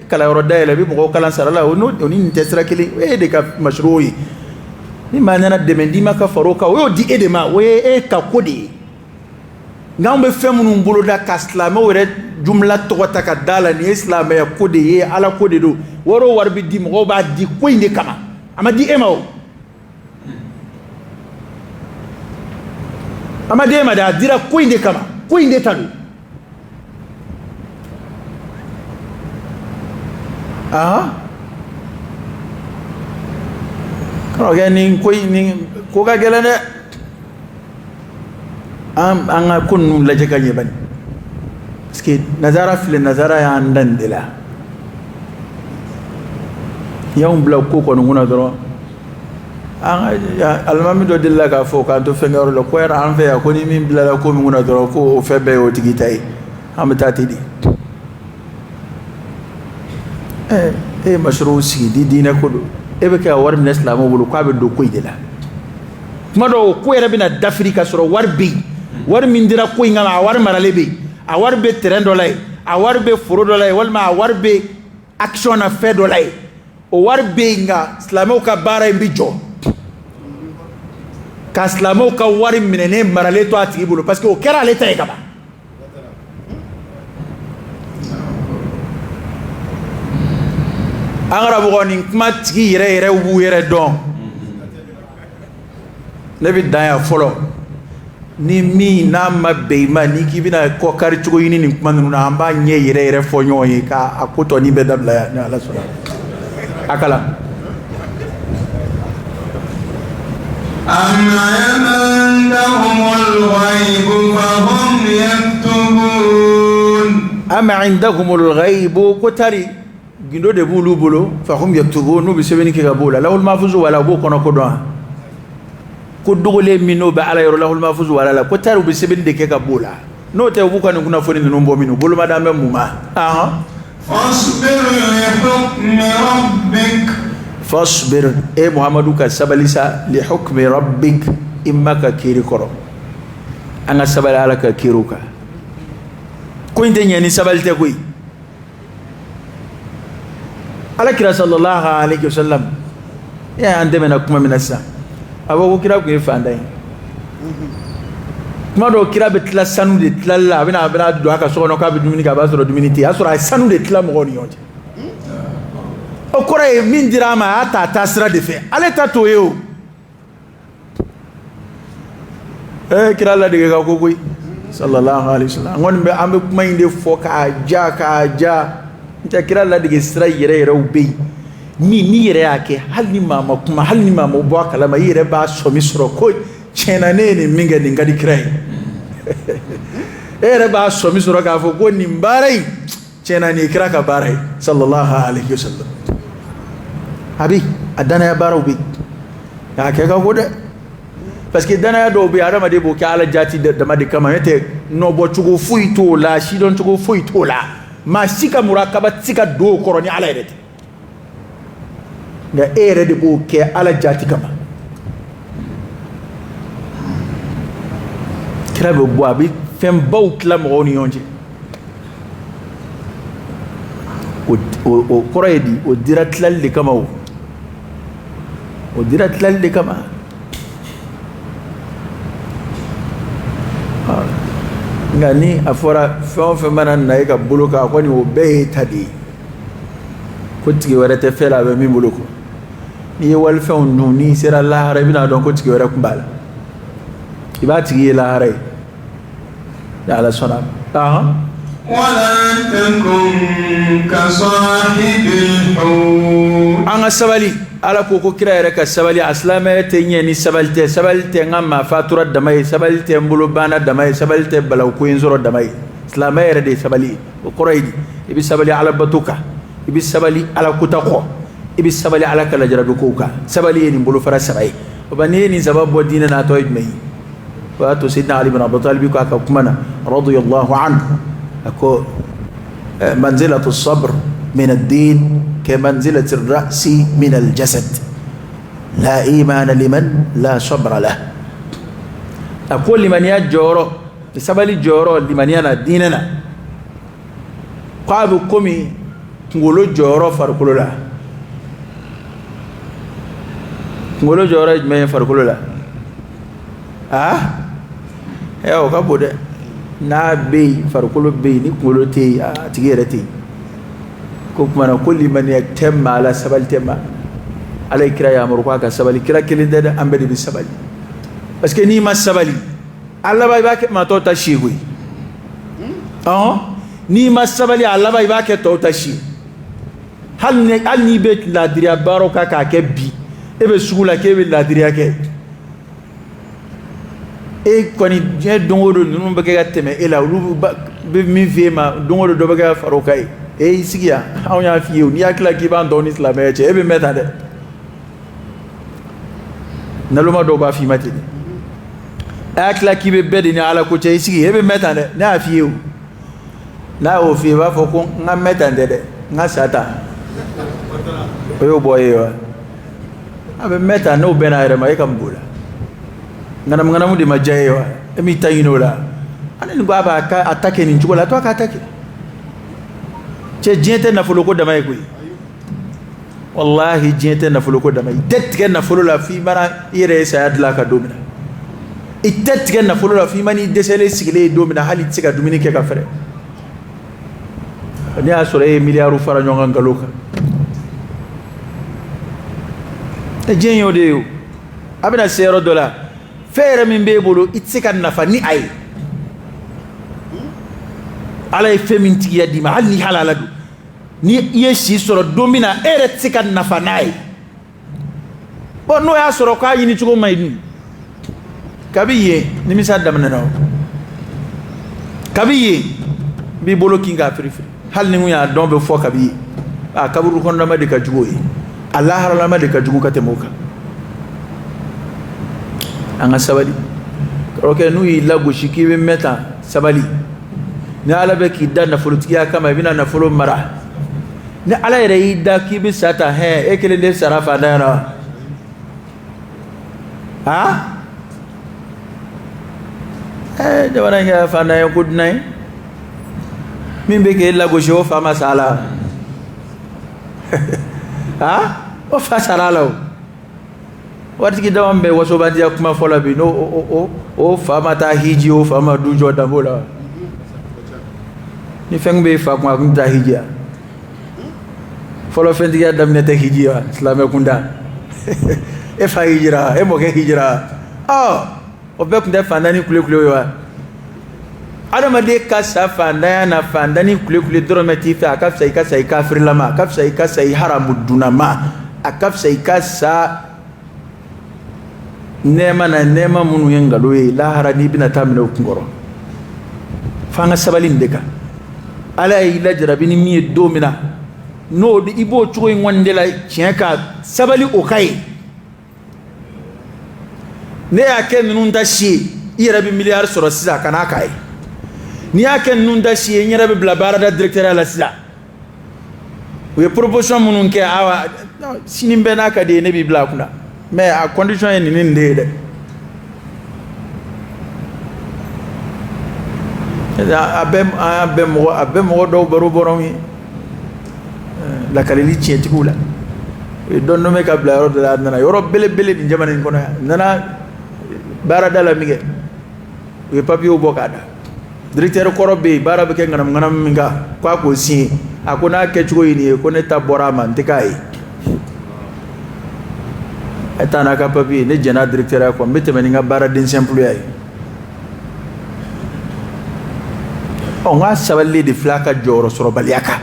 kala yoro dayla bi mo kala sarala oni tesra kili de ka mashruyi ni manana de mendi maka faroka o di edema o ka kodi ngambe femunu mbolo da kaslama wore jumla to ka dala ni islam ya kodi ye ala kodi do woro warbi di mo ba di ko inde kama amadi emao amadi ema da dira ko inde kama ko inde tanu ni ko ga gelane anga kunnu laje kanye ban parce que nazara ya andan dila yawm bla ko nguna doro anga almami do dilla ka fo kan to fengaro lo ko era anfe ya ko ni min bla la ko nguna doro ko febe o tigitai amata tidi mashru si di dina ko ebe ka war min islam wulu ko be do koy dela mado ko era bina d'Afrique soro war min dira ko ngama war maralebe a war be terrain do lay a war be foro do lay wal ma war be action a fait do lay o war be nga islamo ka bara mbijo ka islamo ka war minene marale to ati bulu parce que o kera leta e kaba angara bo ni kuma tigi yere wu yere don nabi daya folo ni mi na mabbe ma ni kibina ko kari tugo yini ni kuma nuna amba nye yere fo nyoyi ka akoto ni bedabla ya ala sura akala amma indahumul ghaib kutari gindo de bulu bulu fahum yaktubun no bisebeni ke gabola lawul mahfuzu wala bo kono ko don ko dugole mino ba ala yoro lawul mahfuzu wala la ko taru bisebeni de ke gabola no te bu kan kuna foni no mbo mino bulu madame muma fasbir li hukmi rabbik fasbir muhammadu ka sabalisa li hukmi rabbik imaka kiri koro anga sabala ala ka kiruka ko inde nyani sabalte koy ala kira sallallahu alaihi wasallam ya ande mena kuma minasa abo kira ko fandai kuma do kira betla sanu de tlalla bina do aka so no ka be dumini ka ba so dumini ti asura sanu de tla mo ni yonje o kora e min dirama ata tasra de fe ale tato yo kira la de ga ko koy sallallahu alaihi wasallam ngon be ambe kuma inde fo ka ja nta kira la dige sira yere ubei ni yere yake hal ni mama kuma hal ni mama bo kala yere ba so misro ko chena ne minga ni ngadi krai ere ba so misro ka fo ko ni mbarai chena ni kira ka barai sallallahu alaihi wasallam abi adana ya bara ubi ya ke ga gode parce que dana ya do bi arama de bo ka ala jati de madi kama yete no bo chugo fuito la shi don chugo fuito la ma sika murakaba sika do koroni ala yede nga ere de bo ke ala jati kama krabe bo abi fem baw klam roni yonje o koredi o dirat lalli kama o dirat lalli kama ngani afora fon mana na ka buluka ko ni o be tadi ko tigi wara te fela be mi buluko ni wal fon no ni sera la rabina don ko tigi wara kumbala ibati la hare ya ala sona wala takum ka sahibil hut anga sabali ala ko kira yere ka sabali aslama te nyeni sabalte ngama fatura damay sabalte mbulu bana damay sabalte balaw ko inzoro damay islama yere de sabali ko koraydi ibi sabali ala batuka ibi sabali ala kutako ibi sabali ala kala jaradu kuka sabali ni mbulu fara sabai bani ni sababu dina na toy mai wa to sidna ali ibn abi talib ko aka kumana radiyallahu anhu ako manzilatu sabr min ad-din كمنزلة الرأس من الجسد لا إيمان لمن لا صبر له أقول لمن يجورو sabali joro limaniana dinana qabu komi ngolo joro farkulo la ngolo joro me farkulo la o ka bode na be farkulo be ni ngolo te tigere te ko kuma na kulli man yaktamma ala sabal tema alay kira ya amru ka sabali kira kelinde da ambedi bi sabali parce que ni ma sabali Allah bai bake ma to tashi hui ni ma sabali Allah bai bake to tashi hal ni be la diriya baroka ka ke bi e be sugula ke be la diriya ke e koni je dongodo nunu be ga teme e la lu be mi vie ma dongodo do be ga faroka e sigia hawnya fiu ni akla ki ban don islam e be meta de naluma do ba fi mati akla ki be bedi ni ala ko cey sigi hebe metande na fiu na o fi ba fo ko nga metande de nga sata oyo boyo abe meta no bena ere ma ikam bula ngana mu di majayo emi tayino la ani ngo aba ka atake ni njugola to ka atake ce jente na folo ko damay ko wallahi jente na folo ko damay det ken na folo la fi mara ire sa adla ka domina itetge na folo la fi mani desele sigile domina hali tsiga domini ke ka fere ni asore miliaru fara nyonga ngaloka e jenyo de abina zero dollar fere min be bolo itsika nafa ni ay ala femin tiya di ma hali halala du ni yeshi soro domina ere tsika nafa nai bon no ya soro ka yini chugo mai ni kabiye ni misa damna no kabiye bi bolo kinga frifi hal ni nguya don be fo kabiye kaburu kon dama de ka jugo yi allah harala ma de ka jugo ka temoka anga sabali roke nu yi lagu shiki be meta sabali ni ala be ki danna folutiya kama bina na folo mara ni ala ere yi da ki bi sata he e kele de sarafa dana jabana ya fana ya kudnai min be ke la gojo fa masala o fa sala wati ki dawam be waso bandi ya kuma fola bi no o fa mata hiji o fa ma du joda bola ni feng be fa kuma kun ta hiji folo fendi ya damne te hiji islam kunda e fa hijira e mo ke hijira o be kun da fandani kule yo adama de ka sa fandaya na fandani kule dorometi fa akafsa ikasa ikafir lama akafsa ikasa haramu dunama akafsa ikasa nema na nema munu yengalo ye la harani bina tamina ukungoro fanga sabalin deka ala ila jarabini mi domina no di ibo chugo ngondela chieka sabali okai ne aken nunda shi irabi milliard soro sisa kana kai ni aken nunda shi nyirabi blabara da directeur ala sisa we proposition munun ke awa sinimbe naka de ne bi blakuna mais à condition ni ndede abem mo do baro boromi la kalili tietikula e donno me ka blaro de la nana yoro bele di jamane ko nana bara dala mige we papio bokada directeur korobe bara be ke nganam minga kwa ko si akona ke chugo yini ko ne tabora man tikai etana ka papi ne jena directeur ko mete meninga bara din simple ay on nga sabali de flaka joro soro baliaka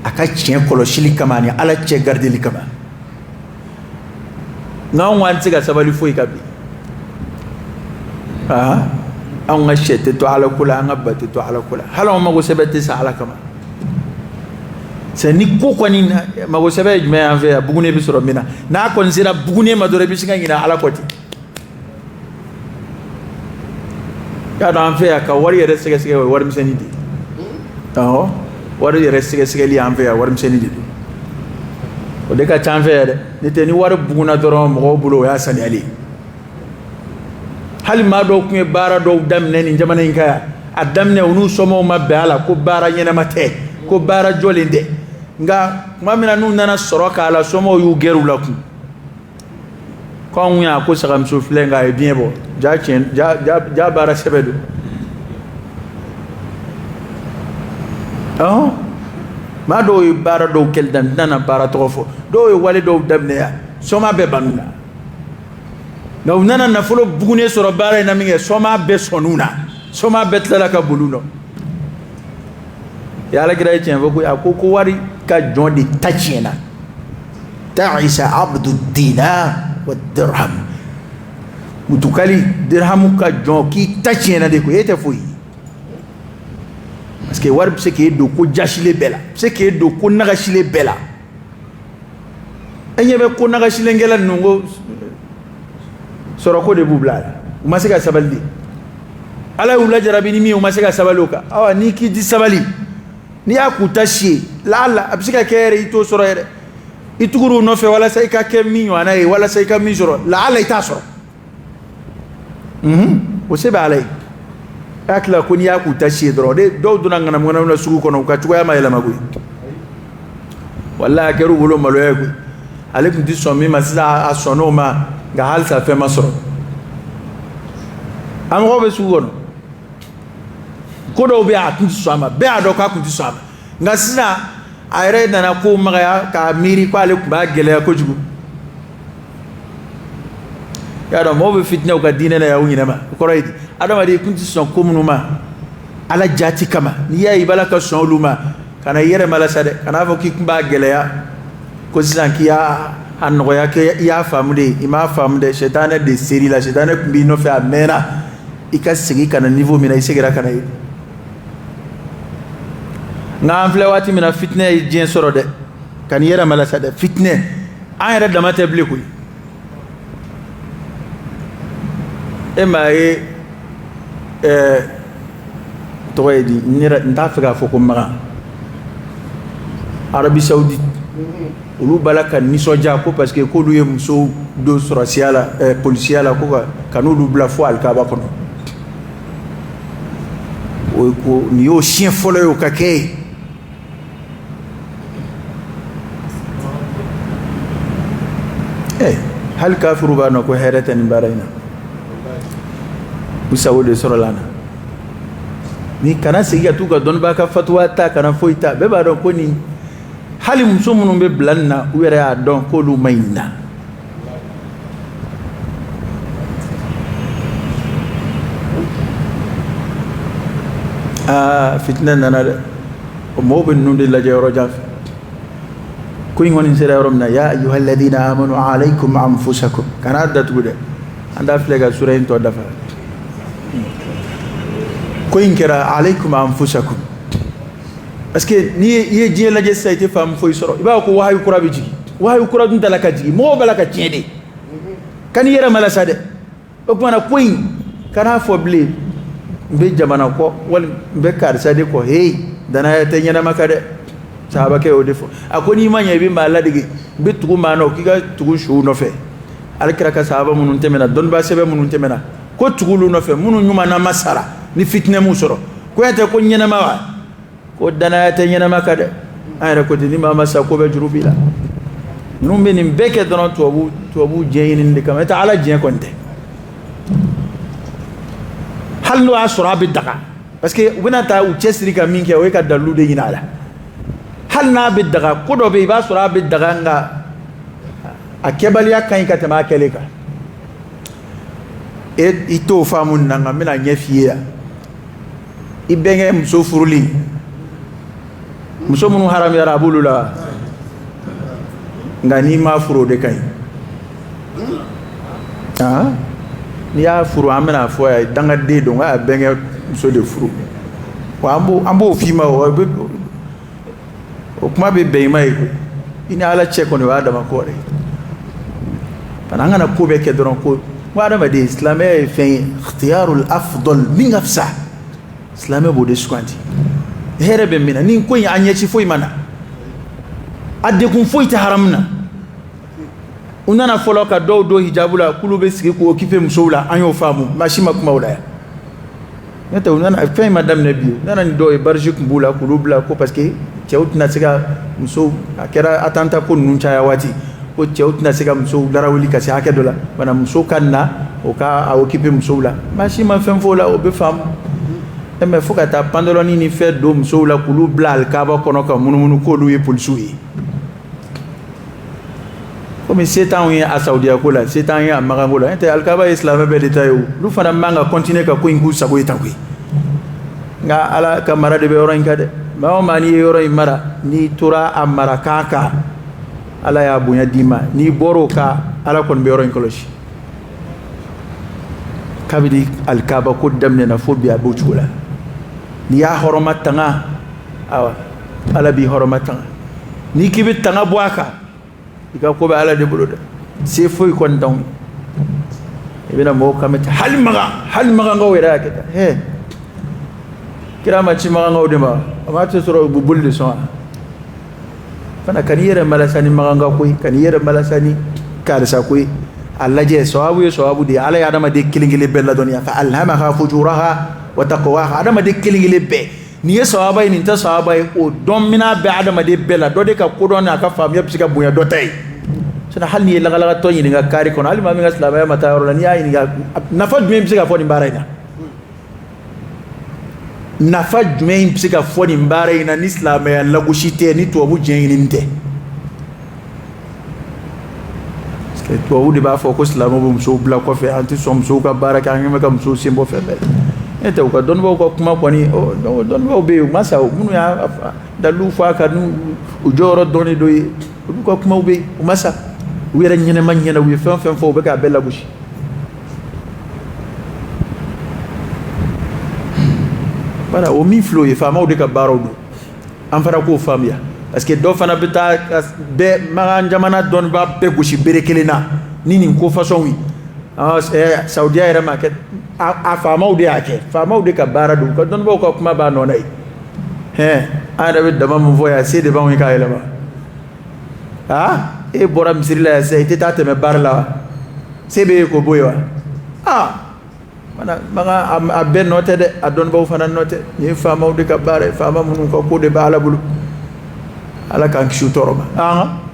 aka chien kolo shili kamani ala che garde li kama nga wanti ga sabali foi kabi on nga shete to ala kula nga bate to ala kula hala ma go sebete sa ala kama c'est ni ko ni ma go sebe me envers bugune bi soro mina na ko nsira bugune ma dore bi singa ngina ala koti ya da envers ka wari yere sege wari miseni di wari yere sege li envers wari miseni di o de ka can fɛ yɛrɛ ni tɛ ni wari buguna dɔrɔn mɔgɔw bolo o y'a saniyali hali maa dɔw tun ye baara dɔw daminɛ nin jamana in kan yan a daminɛ u n'u somɔgɔw ma bɛn a la ko baara ɲɛnama tɛ ko baara jɔlen tɛ nka tuma min na n'u nana sɔrɔ k'a la somɔgɔw y'u gɛrɛ u la kun k'anw y'a ko sagamuso filɛ nka a ye biɲɛ bɔ ja baara sɛbɛ don maa dɔw ye baara dɔw kɛli daminɛ n tɛna baara tɔgɔ fɔ dɔw ye wale dɔw daminɛ yan sɔma bɛɛ banu na nka u nana nafolo bugunen sɔrɔ baara in na min kɛ sɔma bɛɛ sɔnn'u na sɔma bɛɛ tilala ka boli u nɔ Alakira ye tiɲɛ fɔ ko a ko wari ka jɔn de ta tiɲɛna ta'isa abdu dinar wa dirham mutukali dirhamu ka jɔn k'i ta tiɲɛna de ko e tɛ foyi parce que wari bɛ se k'e don ko jasilen bɛɛ la bɛ se k'e don ko nagasilen bɛɛ la e ɲɛ bɛ ko nagasilenkɛla ninnu ko sɔrɔko de b'u bila a la u ma se ka sabali de Ala y'u lajarabi ni min ye u ma se ka sabali o kan awa n'i k'i di sabali n'i y'a k'u ta si ye laala a bɛ se ka kɛ yɛrɛ i t'o sɔrɔ yɛrɛ i tugur'u nɔfɛ walasa i ka kɛ min ɲɔgɔnna ye walasa i ka min sɔrɔ laala i t'a sɔrɔ o se bɛ Ala ye a y'a tila ko n'i y'a k'u ta si ye dɔrɔn de dɔw donna ŋanamu na sugu kɔnɔ u ka cogoya ma yɛlɛma koyi walahi a kɛra u bolo maloya ye koyi ale tun tɛ sɔn min ma sisan a sɔnn'o ma nka halisa fɛn ma sɔrɔ a mɔgɔw bɛ sugu kɔnɔ ko dɔw bɛ yen a tun tɛ sɔn a ma bɛɛ y'a dɔn k'a tun tɛ sɔn a ma nka sisan a yɛrɛ nana ko magaya k'a miiri k'ale tun b'a gɛlɛya kojugu i y'a dɔn mɔgɔw bɛ fitinɛw ka diinɛ na y'aw ɲinɛma o kɔrɔ ye di adamaden i tun tɛ sɔn ko minnu ma Ala jati kama n'i y'a ye i b'ala ka sɔn olu ma ka na i yɛrɛ malasa dɛ ka n'a fɔ k'i tun b'a gɛlɛya ko sisan k'i y'a nɔgɔya kɛ i y'a faamu de i m'a faamu dɛ sɛtanɛ de ser'i la sɛtanɛ tun b'i nɔfɛ a mɛnna i ka segin ka na niveau min na i seginna ka na yen nka an filɛ waati min na fitinɛ ye diɲɛ sɔrɔ dɛ ka n'i yɛrɛ malasa dɛ fitinɛ an yɛrɛ dama tɛ bilen koyi e m'a ye tɔgɔ ye di n t'a fɛ k'a fɔ ko Magan Arabi Saoudite olu b'ala ka nisɔndiya ko parce que k'olu ye muso dɔ sɔrɔ siya la polisiya la ko ka n'olu bila fo alikaba kɔnɔ o ko nin y'o siɲɛ fɔlɔ ye o ka kɛ ye hali kafiru b'a dɔn ko hɛrɛ tɛ nin baara in na u sago de sɔrɔla an na ni kana segin ka t'u ka dɔnnibaa ka fatuwa ta kana foyi ta bɛɛ b'a dɔn ko nin hali muso minnu bɛ bila nin na u yɛrɛ y'a dɔn k'olu ma ɲi na fitinɛ nana dɛ o mɔgɔw bɛ ninnu de lajɛ yɔrɔ jan fɛ ko in kɔni sera yɔrɔ min na ya ayyuhal ladina amanu alaykum anfusakum kana datugu dɛ an t'a filɛ ka sura in tɔ dafa ko in kɛra alaykum anfusakum parce que n'i ye diɲɛ lajɛ sisan i tɛ faamu foyi sɔrɔ i b'a fɔ ko wahayu kura bɛ jigin wahayu kura dun t'a la ka jigin mɔgɔw b'a la ka tiɲɛ de ka n'i yɛrɛ malasa dɛ o kumana ko in kana fɔ bilen n bɛ jamana kɔ wali n bɛ karisa de kɔ hey danaya tɛ ɲɛnama kan dɛ sahabakɛ y'o de fɔ a ko n'i ma ɲɛ i bɛ maa ladege n bɛ tugu maa nɔ k'i ka tugu suw nɔfɛ Alakira ka sahaba minnu tɛmɛna dɔnnibaa sɛbɛn minnu tɛmɛna ko tugu olu nɔfɛ minnu ɲuman ma sara ni fitinɛ m'u sɔrɔ ko ya tɛ ko ɲɛnama wa ko danaya tɛ ɲɛnama kan dɛ an yɛrɛ ko ten ni maa ma sa ko bɛ juru b'i la ninnu bɛ nin bɛɛ kɛ dɔrɔn tubabu diɲɛ ɲinini de kama n'o tɛ Ala diɲɛ kɔni tɛ hali n'o y'a sɔrɔ a bɛ daga parce que u bɛna taa u cɛsiri ka min kɛ o ye ka dalilu de ɲini a la hali n'a bɛ daga ko dɔ bɛ yen i b'a sɔrɔ a bɛ daga nka a kɛbaliya ka ɲi ka tɛmɛ a kɛlen kan i t'o faamu nin na nka n bɛna ɲɛ f'i ye yan i bɛnkɛ muso furuli muso minnu haramuyara a b'olu la nka n'i ma furu o de ka ɲi n'i y'a furu an bɛna fɔ yan dangaden don k'a bɛnkɛ muso de furu wa an b'o f'i ma o kuma bɛ bɛn i ma ye i ni Ala cɛ kɔni o y'a dama ko de parce que an kana ko bɛɛ kɛ dɔrɔn ko ko adamaden silamɛya ye fɛn ye ikhtiyarul afdal min ka fisa silamɛ b'o de suganti hɛrɛ bɛ min na ni ko in a ɲɛci foyi ma na a dekun foyi tɛ haramu na nana fɔlɔ ka dɔw don hijabu la k'olu bɛ sigi k'o occuper musow la an y'o faamu maa si ma kuma o la yan n'o tɛ u nana fɛn in ma daminɛ bi u nana ni dɔw ye barisi tun b'u la k'olu bila ko parce que cɛw tɛna se ka musow a kɛra attentat ko ninnu caya waati ko cɛw tɛna se ka musow larawuli ka se hakɛ dɔ la bana muso ka na o ka a occuper musow la maa si ma fɛn fɔ o la o bɛ faamu mais fo ka taa pantaloni ni fɛn don musow la k'olu bila alikaba kɔnɔ ka munumunu k'olu ye polisiw ye komi se t'anw ye a saudiya ko la se t'anw ye a magan ko la n'o tɛ alikaba ye silamɛ bɛɛ de ta ye o olu fana man ka continuer ka ko in k'u sago ye tan koyi nka ala ka mara de bɛ yɔrɔ in kan dɛ maa o maa n'i ye yɔrɔ in mara n'i tora a mara kan kan ala y'a bonya d'i ma n'i bɔr'o kan ala kɔni bɛ yɔrɔ in kɔlɔsi kabini alikaba ko daminɛna fo bi a b'o cogo la n'i y'a hɔrɔma tanga awa ala b'i hɔrɔma tanga n'i k'i bɛ tanga bɔ a kan i ka ko bɛ ala de bolo dɛ se foyi kɔni t'anw ye i bɛna mɔgɔw kan bɛ ten hali magankaw yɛrɛ y'a kɛ tan hɛ kira ma ci magankaw de ma a m'a tɛ sɔrɔ u bɛ boli de sɔn wa fana ka n'i yɛrɛ malasa ni maganka ko ye ka n'i yɛrɛ malasa ni karisa ko ye a lajɛ sababu ye sababu de ye ala ye adamaden kelen kelen bɛɛ ladɔnniya fa alhamaha fujuraha wa taqwaha adamaden kelen kelen bɛɛ nin ye sababa ye nin tɛ sababa ye o dɔn mina bɛ adamaden bɛɛ la dɔ de ka kodɔn n'a ka faamuya bɛ se ka bonya dɔ ta ye sinon hali n'i ye lagalagatɔ ɲininka kari kɔnɔ hali maa min ka silamɛya ma taa yɔrɔ la n'i y'a ɲininka nafa jumɛn bɛ se ka fɔ nin baara in na nafa jumɛn bɛ se ka fɔ nin baara in na ni silamɛya lagosi tɛ ni tubabu diɲɛ ɲinini tɛ tubabu de b'a fɔ ko silamɛw bɛ musow bila kɔfɛ an tɛ sɔn musow ka baara kɛ an ɲɛ bɛ ka musow sen bɔ fɛn bɛɛ la e tɛ u ka dɔnnibaw ka kuma kɔni dɔnnibaw bɛ yen u ma sa minnu y'a dalilu fɔ a kan n'u u jɔyɔrɔ dɔɔnin dɔ ye olu ka kumaw bɛ yen u ma sa u yɛrɛ ɲɛnɛma ɲɛna u ye fɛn o fɛn fɔ u bɛ k'a bɛɛ lagosi bala o min filɛ o ye faamaw de ka baaraw don an fana k'o faamuya parce que dɔ fana bɛ taa bɛɛ magan jamana dɔnniba bɛɛ gosi bere kelen na ni nin ko fasɔnw ye saudiya yɛrɛ ma kɛ a faamaw de y'a kɛ faamaw de ka baara don ka dɔnnibaw ka kuma b'a nɔ na ye an yɛrɛ bɛ dama min fɔ yan se de b'anw ye k'a yɛlɛma e bɔra misiri la yan sisan i tɛ taa tɛmɛ baara la wa se bɛ ye k'o bɔ yen wa magan a bɛɛ nɔ tɛ dɛ a dɔnnibaw fana nɔ tɛ nin ye faamaw de ka baara ye faama minnu ka ko de bɛ ala bolo ala k'an kisi u tɔɔrɔ ma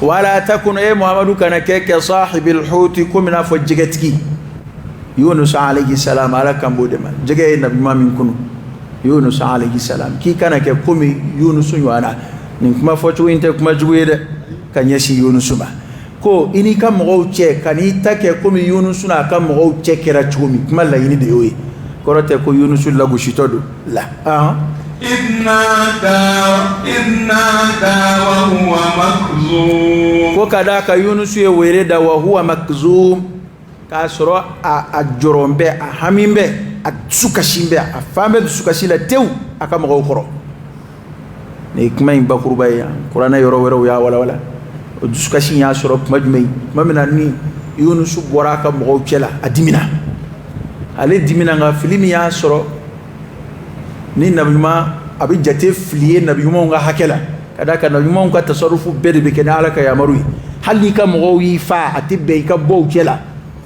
wala takun e muhamadu kana kɛ ka sahibil huti komi n'a fɔ jɛgɛtigi yunus alayhi salam ala kan b'o de ma jɛgɛ ye nabiɲuman min kunu yunus alayhi salam k'i kana kɛ komi yunus ɲɔgɔnna nin kuma fɔcogo in tɛ kuma jugu ye dɛ ka ɲɛsin yunus ma ko i n'i ka mɔgɔw cɛ ka n'i ta kɛ komi yunus n'a ka mɔgɔw cɛ kɛra cogo min kuma laɲini de y'o ye kɔrɔ tɛ ko yunus lagositɔ don la إذ نادى وهو مكظوم ko ka da ka yunus ye wele da wa huwa makzum k'a sɔrɔ a jɔrɔn bɛ a hami bɛ a dusukasi bɛ a fan bɛ dusukasi la tewu a ka mɔgɔw kɔrɔ nin ye kuma in bakuruba ye yan kuranɛ yɔrɔ wɛrɛw y'a walawala o dusukasi in y'a sɔrɔ kuma jumɛn tuma min na ni yunus bɔra a ka mɔgɔw cɛ la a dimina ale dimina nka fili min y'a sɔrɔ ni nabiɲuman a bɛ jate fili ye nabiɲumanw ka hakɛ la ka da kan nabiɲumanw ka tasarufu bɛɛ de bɛ kɛ ni ala ka yamaru ye hali n'i ka mɔgɔw y'i fa a tɛ bɛn i ka bɔ u cɛ la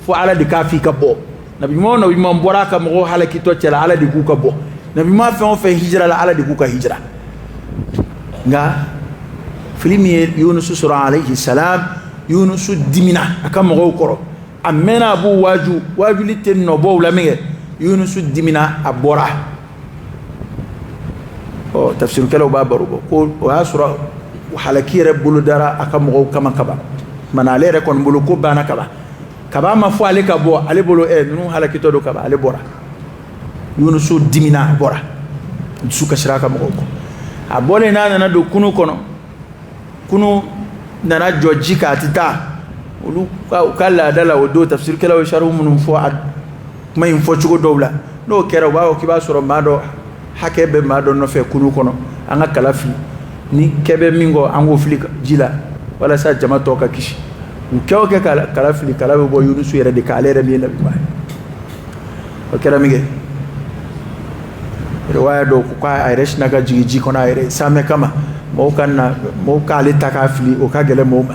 fo ala de k'a f'i ka bɔ nabiɲuman bɔra a ka mɔgɔw halakitɔ cɛ la ala de k'u ka bɔ nabiɲuman fɛn o fɛn hijira la ala de k'u ka hijira nka fili min ye yunusu sɔrɔ alayhi salam yunusu dimina a ka mɔgɔw kɔrɔ a mɛnna a b'u waajuli tɛ nɔbɔw la min kɛ yunusu dimina a bɔra tafsirukɛlaw b'a baro bɔ ko o y'a sɔrɔ halaki yɛrɛ bolo dara a ka mɔgɔw kama kaban mana ale yɛrɛ kɔni bolo ko banna kaban kaba ma fɔ ale ka bɔ ale bolo ninnu halakitɔ don kaban ale bɔra yunusu dimina a bɔra dusu kasira a ka mɔgɔw kɔ a bɔlen n'a nana don kunu kɔnɔ kunu nana jɔ ji kan a tɛ taa olu ka laada la o don tafsirukɛlaw ye sarihu minnu fɔ a kuma in fɔ cogo dɔw la n'o kɛra u b'a fɔ k'i b'a sɔrɔ maa dɔ hakɛ bɛ maa dɔ nɔfɛ kunu kɔnɔ an ka kala fili ni kɛ bɛ min kɔ an k'o fili ji la walasa jama tɔ ka kisi u kɛ o kɛ kala fili kala bɛ bɔ yunusu yɛrɛ de kan ale yɛrɛ min ye nabiɲuman ye o kɛra min kɛ riwaya dɔw ko k'a yɛrɛ sinna ka jigin ji kɔnɔ a yɛrɛ samɛ kama mo k'ale ta k'a fili o ka gɛlɛn mɔgɔw ma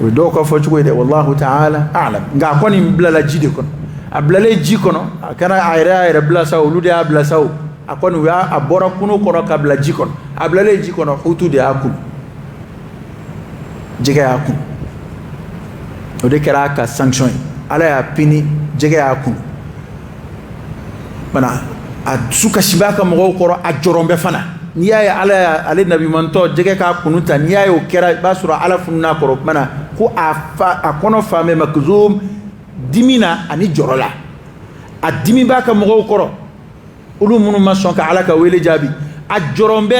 o ye dɔw ka fɔ cogo ye dɛ wallahu ta'ala a'lam nka a kɔni bilala ji de kɔnɔ a bilalen ji kɔnɔ a kɛra a yɛrɛ bila sa olu de y'a bila sa o a kɔni a bɔra kunu kɔnɔ ka bila ji kɔnɔ a bilalen ji kɔnɔ hutu de y'a kun jɛgɛ y'a kun o de kɛra a ka sanction ye ala y'a pini jɛgɛ y'a kun mana a dusu kasiba ka mɔgɔw kɔrɔ a jɔrɔn bɛ fana n'i y'a ye ale nabimantɔ jɛgɛ k'a kunu ta n'i y'a ye o kɛra i b'a sɔrɔ ala funun'a kɔrɔ mana ko a kɔnɔ fan bɛɛ makzum dimi na ani jɔrɔ la a dimi b'a ka mɔgɔw kɔrɔ olu minnu ma sɔn ka ala ka wele jaabi a jɔrɔn bɛ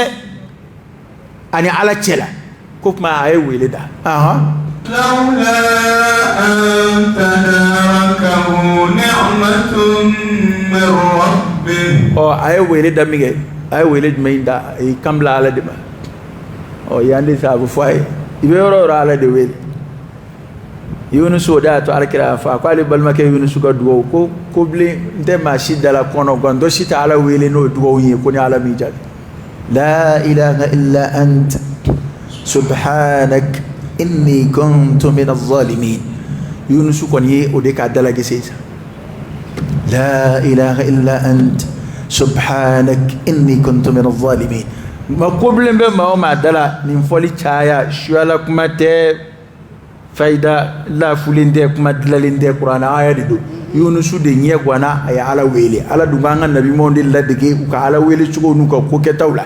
ani ala cɛ la ko kuma a ye wele da لولا أن تداركه نعمة من ربه a ye wele da min kɛ a ye wele jumɛn da a ye kan bila ala de ma yan de sa a bɛ fɔ a ye i bɛ yɔrɔ o yɔrɔ ala de wele Yunus o de y'a to alakira y'a fɔ k'ale balimakɛ Yunus ka dugawu ko bilen n tɛ maa si dala kɔnɔ gan dɔ si tɛ ala wele n'o dugawu ye ko ni ala m'i jaabi la ilaha illa anta subhanak inni kuntu min az-zalimin Yunus kɔni ye o de k'a dalage sisan la ilaha illa anta subhanak inni kuntu min az-zalimin ma ko bilen bɛ maa o maa dala nin fɔli caya suyala kuma tɛ fayda lafulen tɛ kuma dilalen tɛ kuranna aya de don Yunusu de ɲɛ guwana a ye ala wele ala dun k'an ka nabimanw de ladege u ka ala wele cogo n'u ka ko kɛtaw la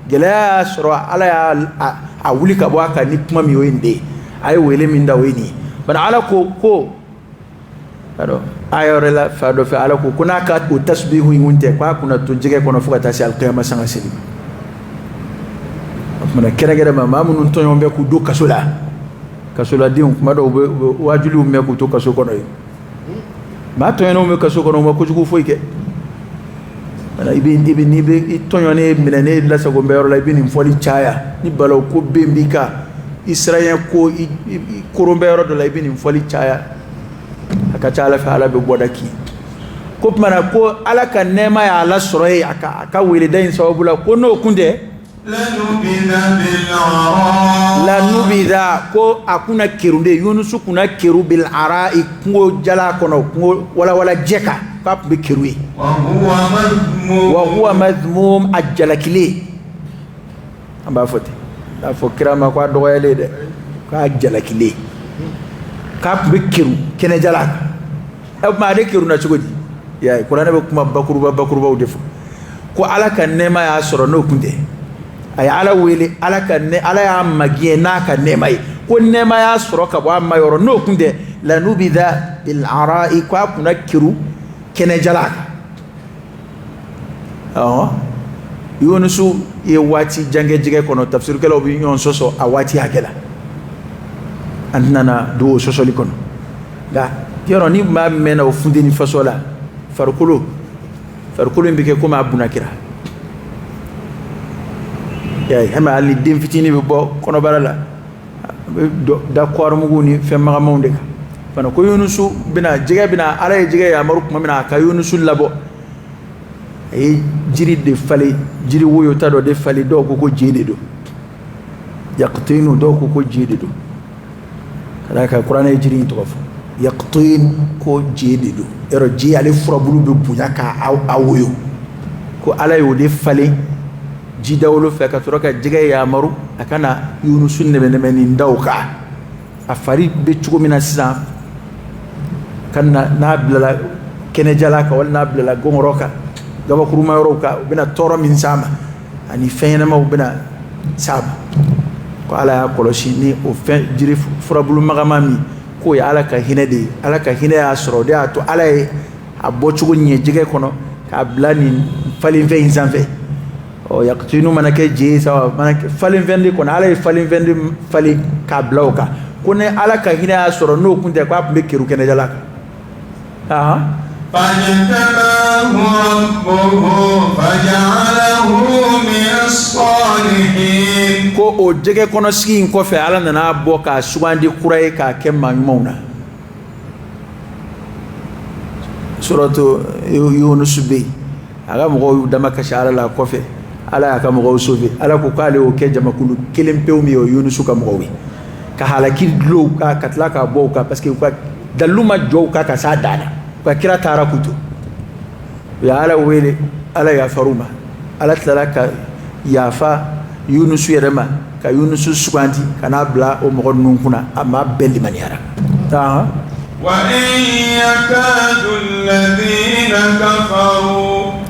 gɛlɛya y'a sɔrɔ ala y'a wuli ka bɔ a kan ni kuma min o ye nin de ye a ye wele min da o ye nin ye bari ala ko aya yɔrɔ la fa dɔ fɛ ala ko n'a ka o tasbihu in tɛ k'a kunna to jɛgɛ kɔnɔ fo ka taa se alikiyama sanga seli o tumana kɛrɛnkɛrɛn maa minnu tɔɲɔgɔn bɛ k'u don kaso la kasoladenw kuma dɔw bɛ wajuliw mɛn k'u to kaso kɔnɔ ye maa tɔɲɔnenw bɛ kaso kɔnɔ u ma kojugu foyi kɛ n'i bɛ tɔɲɔnen minɛ ne lasago bɛ yɔrɔ la i bɛ nin fɔli caya ni balawu ko bɛn b'i kan i siranya ko i koron bɛ yɔrɔ dɔ la i bɛ nin fɔli caya a ka ca ala fɛ ala bɛ bɔda k'i ko tumana ko ala ka nɛɛma y'a lasɔrɔ ye a ka weleda in sababu la ko n'o kun tɛ lanubida ko a kunna kerunde Yunusu kunna keru bil ara i kungo jala kɔnɔ kungo wala jɛ kan k'a tun bɛ keru ye wa huwa madhmum a jalakile an b'a fɔ ten k'a fɔ kira ma k'a dɔgɔyalen dɛ k'a jalakile k'a tun bɛ keru kɛnɛjala kan o tuma ale keru na cogo di y'a ye kuranɛ bɛ kuma bakurubaw de fɔ ko ala ka nɛɛma y'a sɔrɔ n'o kun tɛ a ye ala wele ala y'a magiyɛ n'a ka nɛɛma ye ko nɛɛma y'a sɔrɔ ka bɔ a ma yɔrɔ n'o kun tɛ lanubida bil ara'i ko a kunna keru kɛnɛjala kan Yunusu ye waati jan kɛ jɛgɛ kɔnɔ tafsirikɛlaw bɛ ɲɔgɔn sɔsɔ a waati hakɛ la an tɛna don o sɔsɔli kɔnɔ nka yɔrɔ ni maa mɛnna o funteni faso la farikolo in bɛ kɛ komi a bunakira hɛmɛ hali ni den fitinin bɛ bɔ kɔnɔbara la da kɔɔrimugu ni fɛn magamanw de kan fana ko Yunusu jɛgɛ bɛna ala ye jɛgɛ yamaru tuma min na a ka Yunusu labɔ a ye jiri de falen jiri woyota dɔ de falen dɔw ko je de don yaqtinu dɔw ko je de don ka d'a kan kuranɛ ye jiri in tɔgɔ fɔ yaqtin ko je de don yɔrɔ je ale furabulu bɛ bonya k'a woyo ko ala y'o de falen ji dawolo fɛ ka sɔrɔ ka jɛgɛ yamaru a kana Yunusu nɛmɛnɛmɛ nin daw kan a fari bɛ cogo min na sisan ka n'a bilala kɛnɛjala kan wali n'a bilala gɔngɔrɔ kan gabakuruma yɔrɔw kan u bɛna tɔɔrɔ min s'a ma ani fɛn ɲɛnamaw bɛna s'a ma ko ala y'a kɔlɔsi ni o fɛn jiri furabulu magama min k'o ye ala ka hinɛ de ye ala ka hinɛ y'a sɔrɔ o de y'a to ala ye a bɔcogo ɲɛ jɛgɛ kɔnɔ k'a bila nin falenfɛn in sanfɛ yaqtinu mana kɛ je ye sa mana kɛ falenfɛn de kɔnɔ ala ye falenfɛn de falen k'a bila o kan ko ni ala ka hinɛ y'a sɔrɔ n'o kun tɛ k'a tun bɛ keru kɛnɛjala kan فاجتباه ربه فجعله من الصالحين ko o jɛgɛ kɔnɔ sigi in kɔfɛ ala nana bɔ k'a sugandi kura ye k'a kɛ maa ɲumanw na suratu Yunus bɛ yen a ka mɔgɔw y'u dama kasi ala la kɔfɛ ala ka mo sauver ala ko kale o ke jama kulu kelen pew mi o Yunus ka mo wi ka halaki dlo ka katla ka bo ka parce que ka daluma jow ka sa dana ka kira tara kutu ya ala wele ala ya faruma ala talaka ya fa Yunus yerema ka Yunus sukwanti kana bla o mo nun kuna amma belli maniara wa in yakadu alladhina kafaru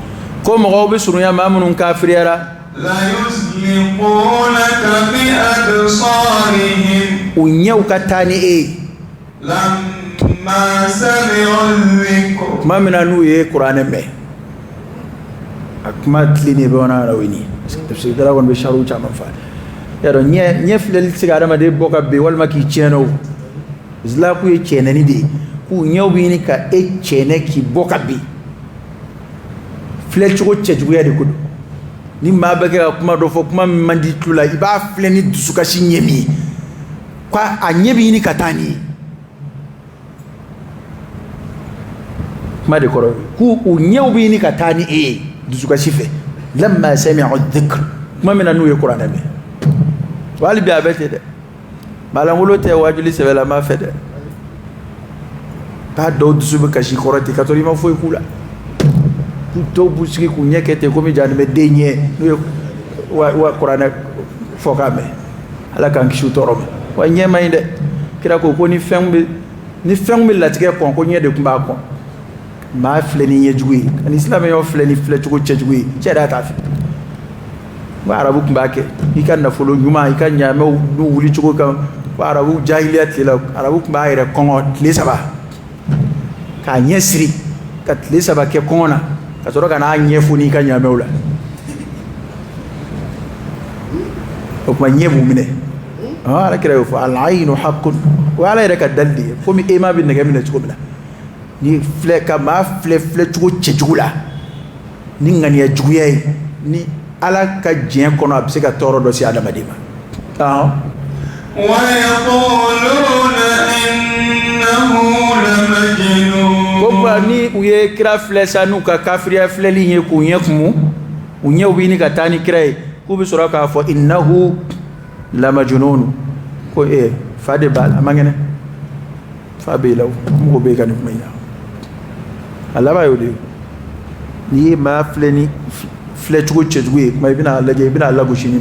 ko mo be sunu ya mamunun kafiriyara la yusliqunaka bi absarihim unyau katani lamma sami'u dhikr mamina nu ye qur'an me akma tlini be wana rawini tafsir dara won be sharu chama fa yaro nye flel sigara ma de boka be wal maki cheno zla ku ye chenani de ku nyau bi ni ka e chene ki boka be flel chugo cheju ya de kudu ni mabake kuma do fo kuma mandi tula iba fleni dusuka shinyemi kwa anyebi ni katani ma de koro ku unyebi ni katani dusuka shife lamma sami'u dhikr kuma mina nu ye qur'an be wali bi abete de malangulo te wajuli sebela ma fede pa do dusuba kashi korati katori ma foi kula to busiki kunyekete komi janme denye no wa qur'ana fokame ala kan kishu torome wa nyema inde kira ko ni fengbe latike kon ko nyede kumba kon ma fleni yejui an islam yo fleni fletugo chejui cheda ta fi wa arabu kumba ke ikan na folo nyuma ikan nyame no wuli chugo kan wa arabu jahiliyat la arabu kumba ire kon le saba ka nyesri kat le saba ke kona kasoro kana nyefuni ka nyamewla okuma nyebu mine ala kira fa al-ayn haqqun wa ala yaraka dalli komi ema bin nega mine chuko bila ni fleka ma fle chuko chejula ni ngani ya juye ni ala ka jien kono abseka toro do si adama dima wa yaquluna innahu lamajnun ko ni uye kira flesa nu ka kafiriya fleli nye ku nye kumu unye ubini katani kirae ku bi sura ka fo innahu la majnun ko fade bal amangene fabe law mo be kan kuma ina Allah ba yodi ni ma fleni fletugo chedwe ma bina laje bina lagu shini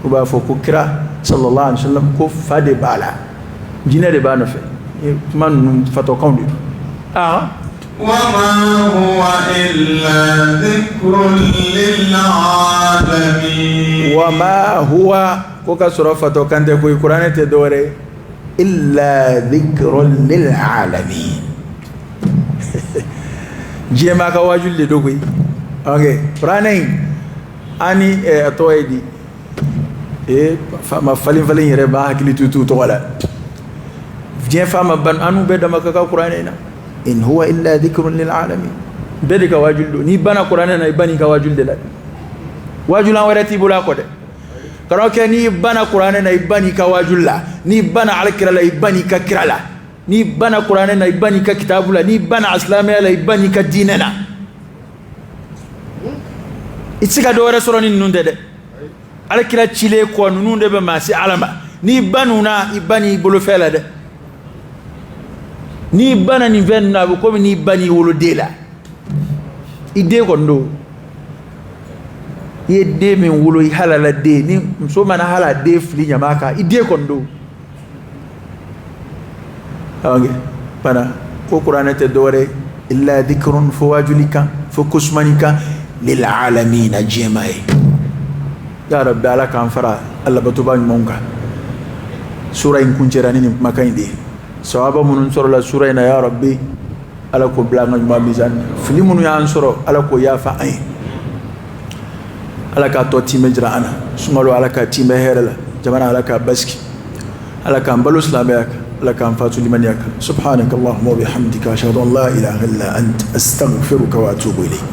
ko ba fo ko kira sallallahu alaihi wasallam ko fade bala jina de ba no fe man fato kawndi وما هو إلا ذكر للعالمين وما هو كوكا سرافة كانت في القرآن تدوري إلا ذكر للعالمين جيما كواجل لدوكي اوكي قرآن أني أتويدي فما فلين يربا هكلي توتو تولا جيما فما بان أنو بدما كاكا قرآن إن هو إلا ذكر للعالمين بدك واجل ني بنا قرآن نا يبني كواجل دلا واجل ورتي بلا كده كروك ني بنا قرآن نا يبني كواجل لا ني بنا على كلا لا يبني ككلا لا ني بنا قرآن نا يبني ككتاب لا ني بنا إسلام لا يبني كديننا إتسكا دورة سرني نوندة على كلا تشيله كون نوندة بماسي علما ني بنونا يبني بلوفلا ده ni bana ni venna ko ni bani wolo dela ide ko ndo ye de min wolo i halala de ni so mana hala de fli nyamaka ide ko ndo okay pana ko qur'ana te dore illa dhikrun fawajulika fokusmanika lil alamin jema'i ya rabbi ala kan fara alla batuban monka sura in kunjerani ni makainde sawaba munun soro la sura ina ya rabbi ala ko blanga ma mizan filimunu ya ansoro ala ko ya fa ay ala ka to time jira ana sumalo ala ka time herala jamana ala ka baski ala ka balu islamiyak ala ka fatu limanyak subhanakallahumma wa bihamdika ashhadu an la ilaha illa anta astaghfiruka wa atubu ilayk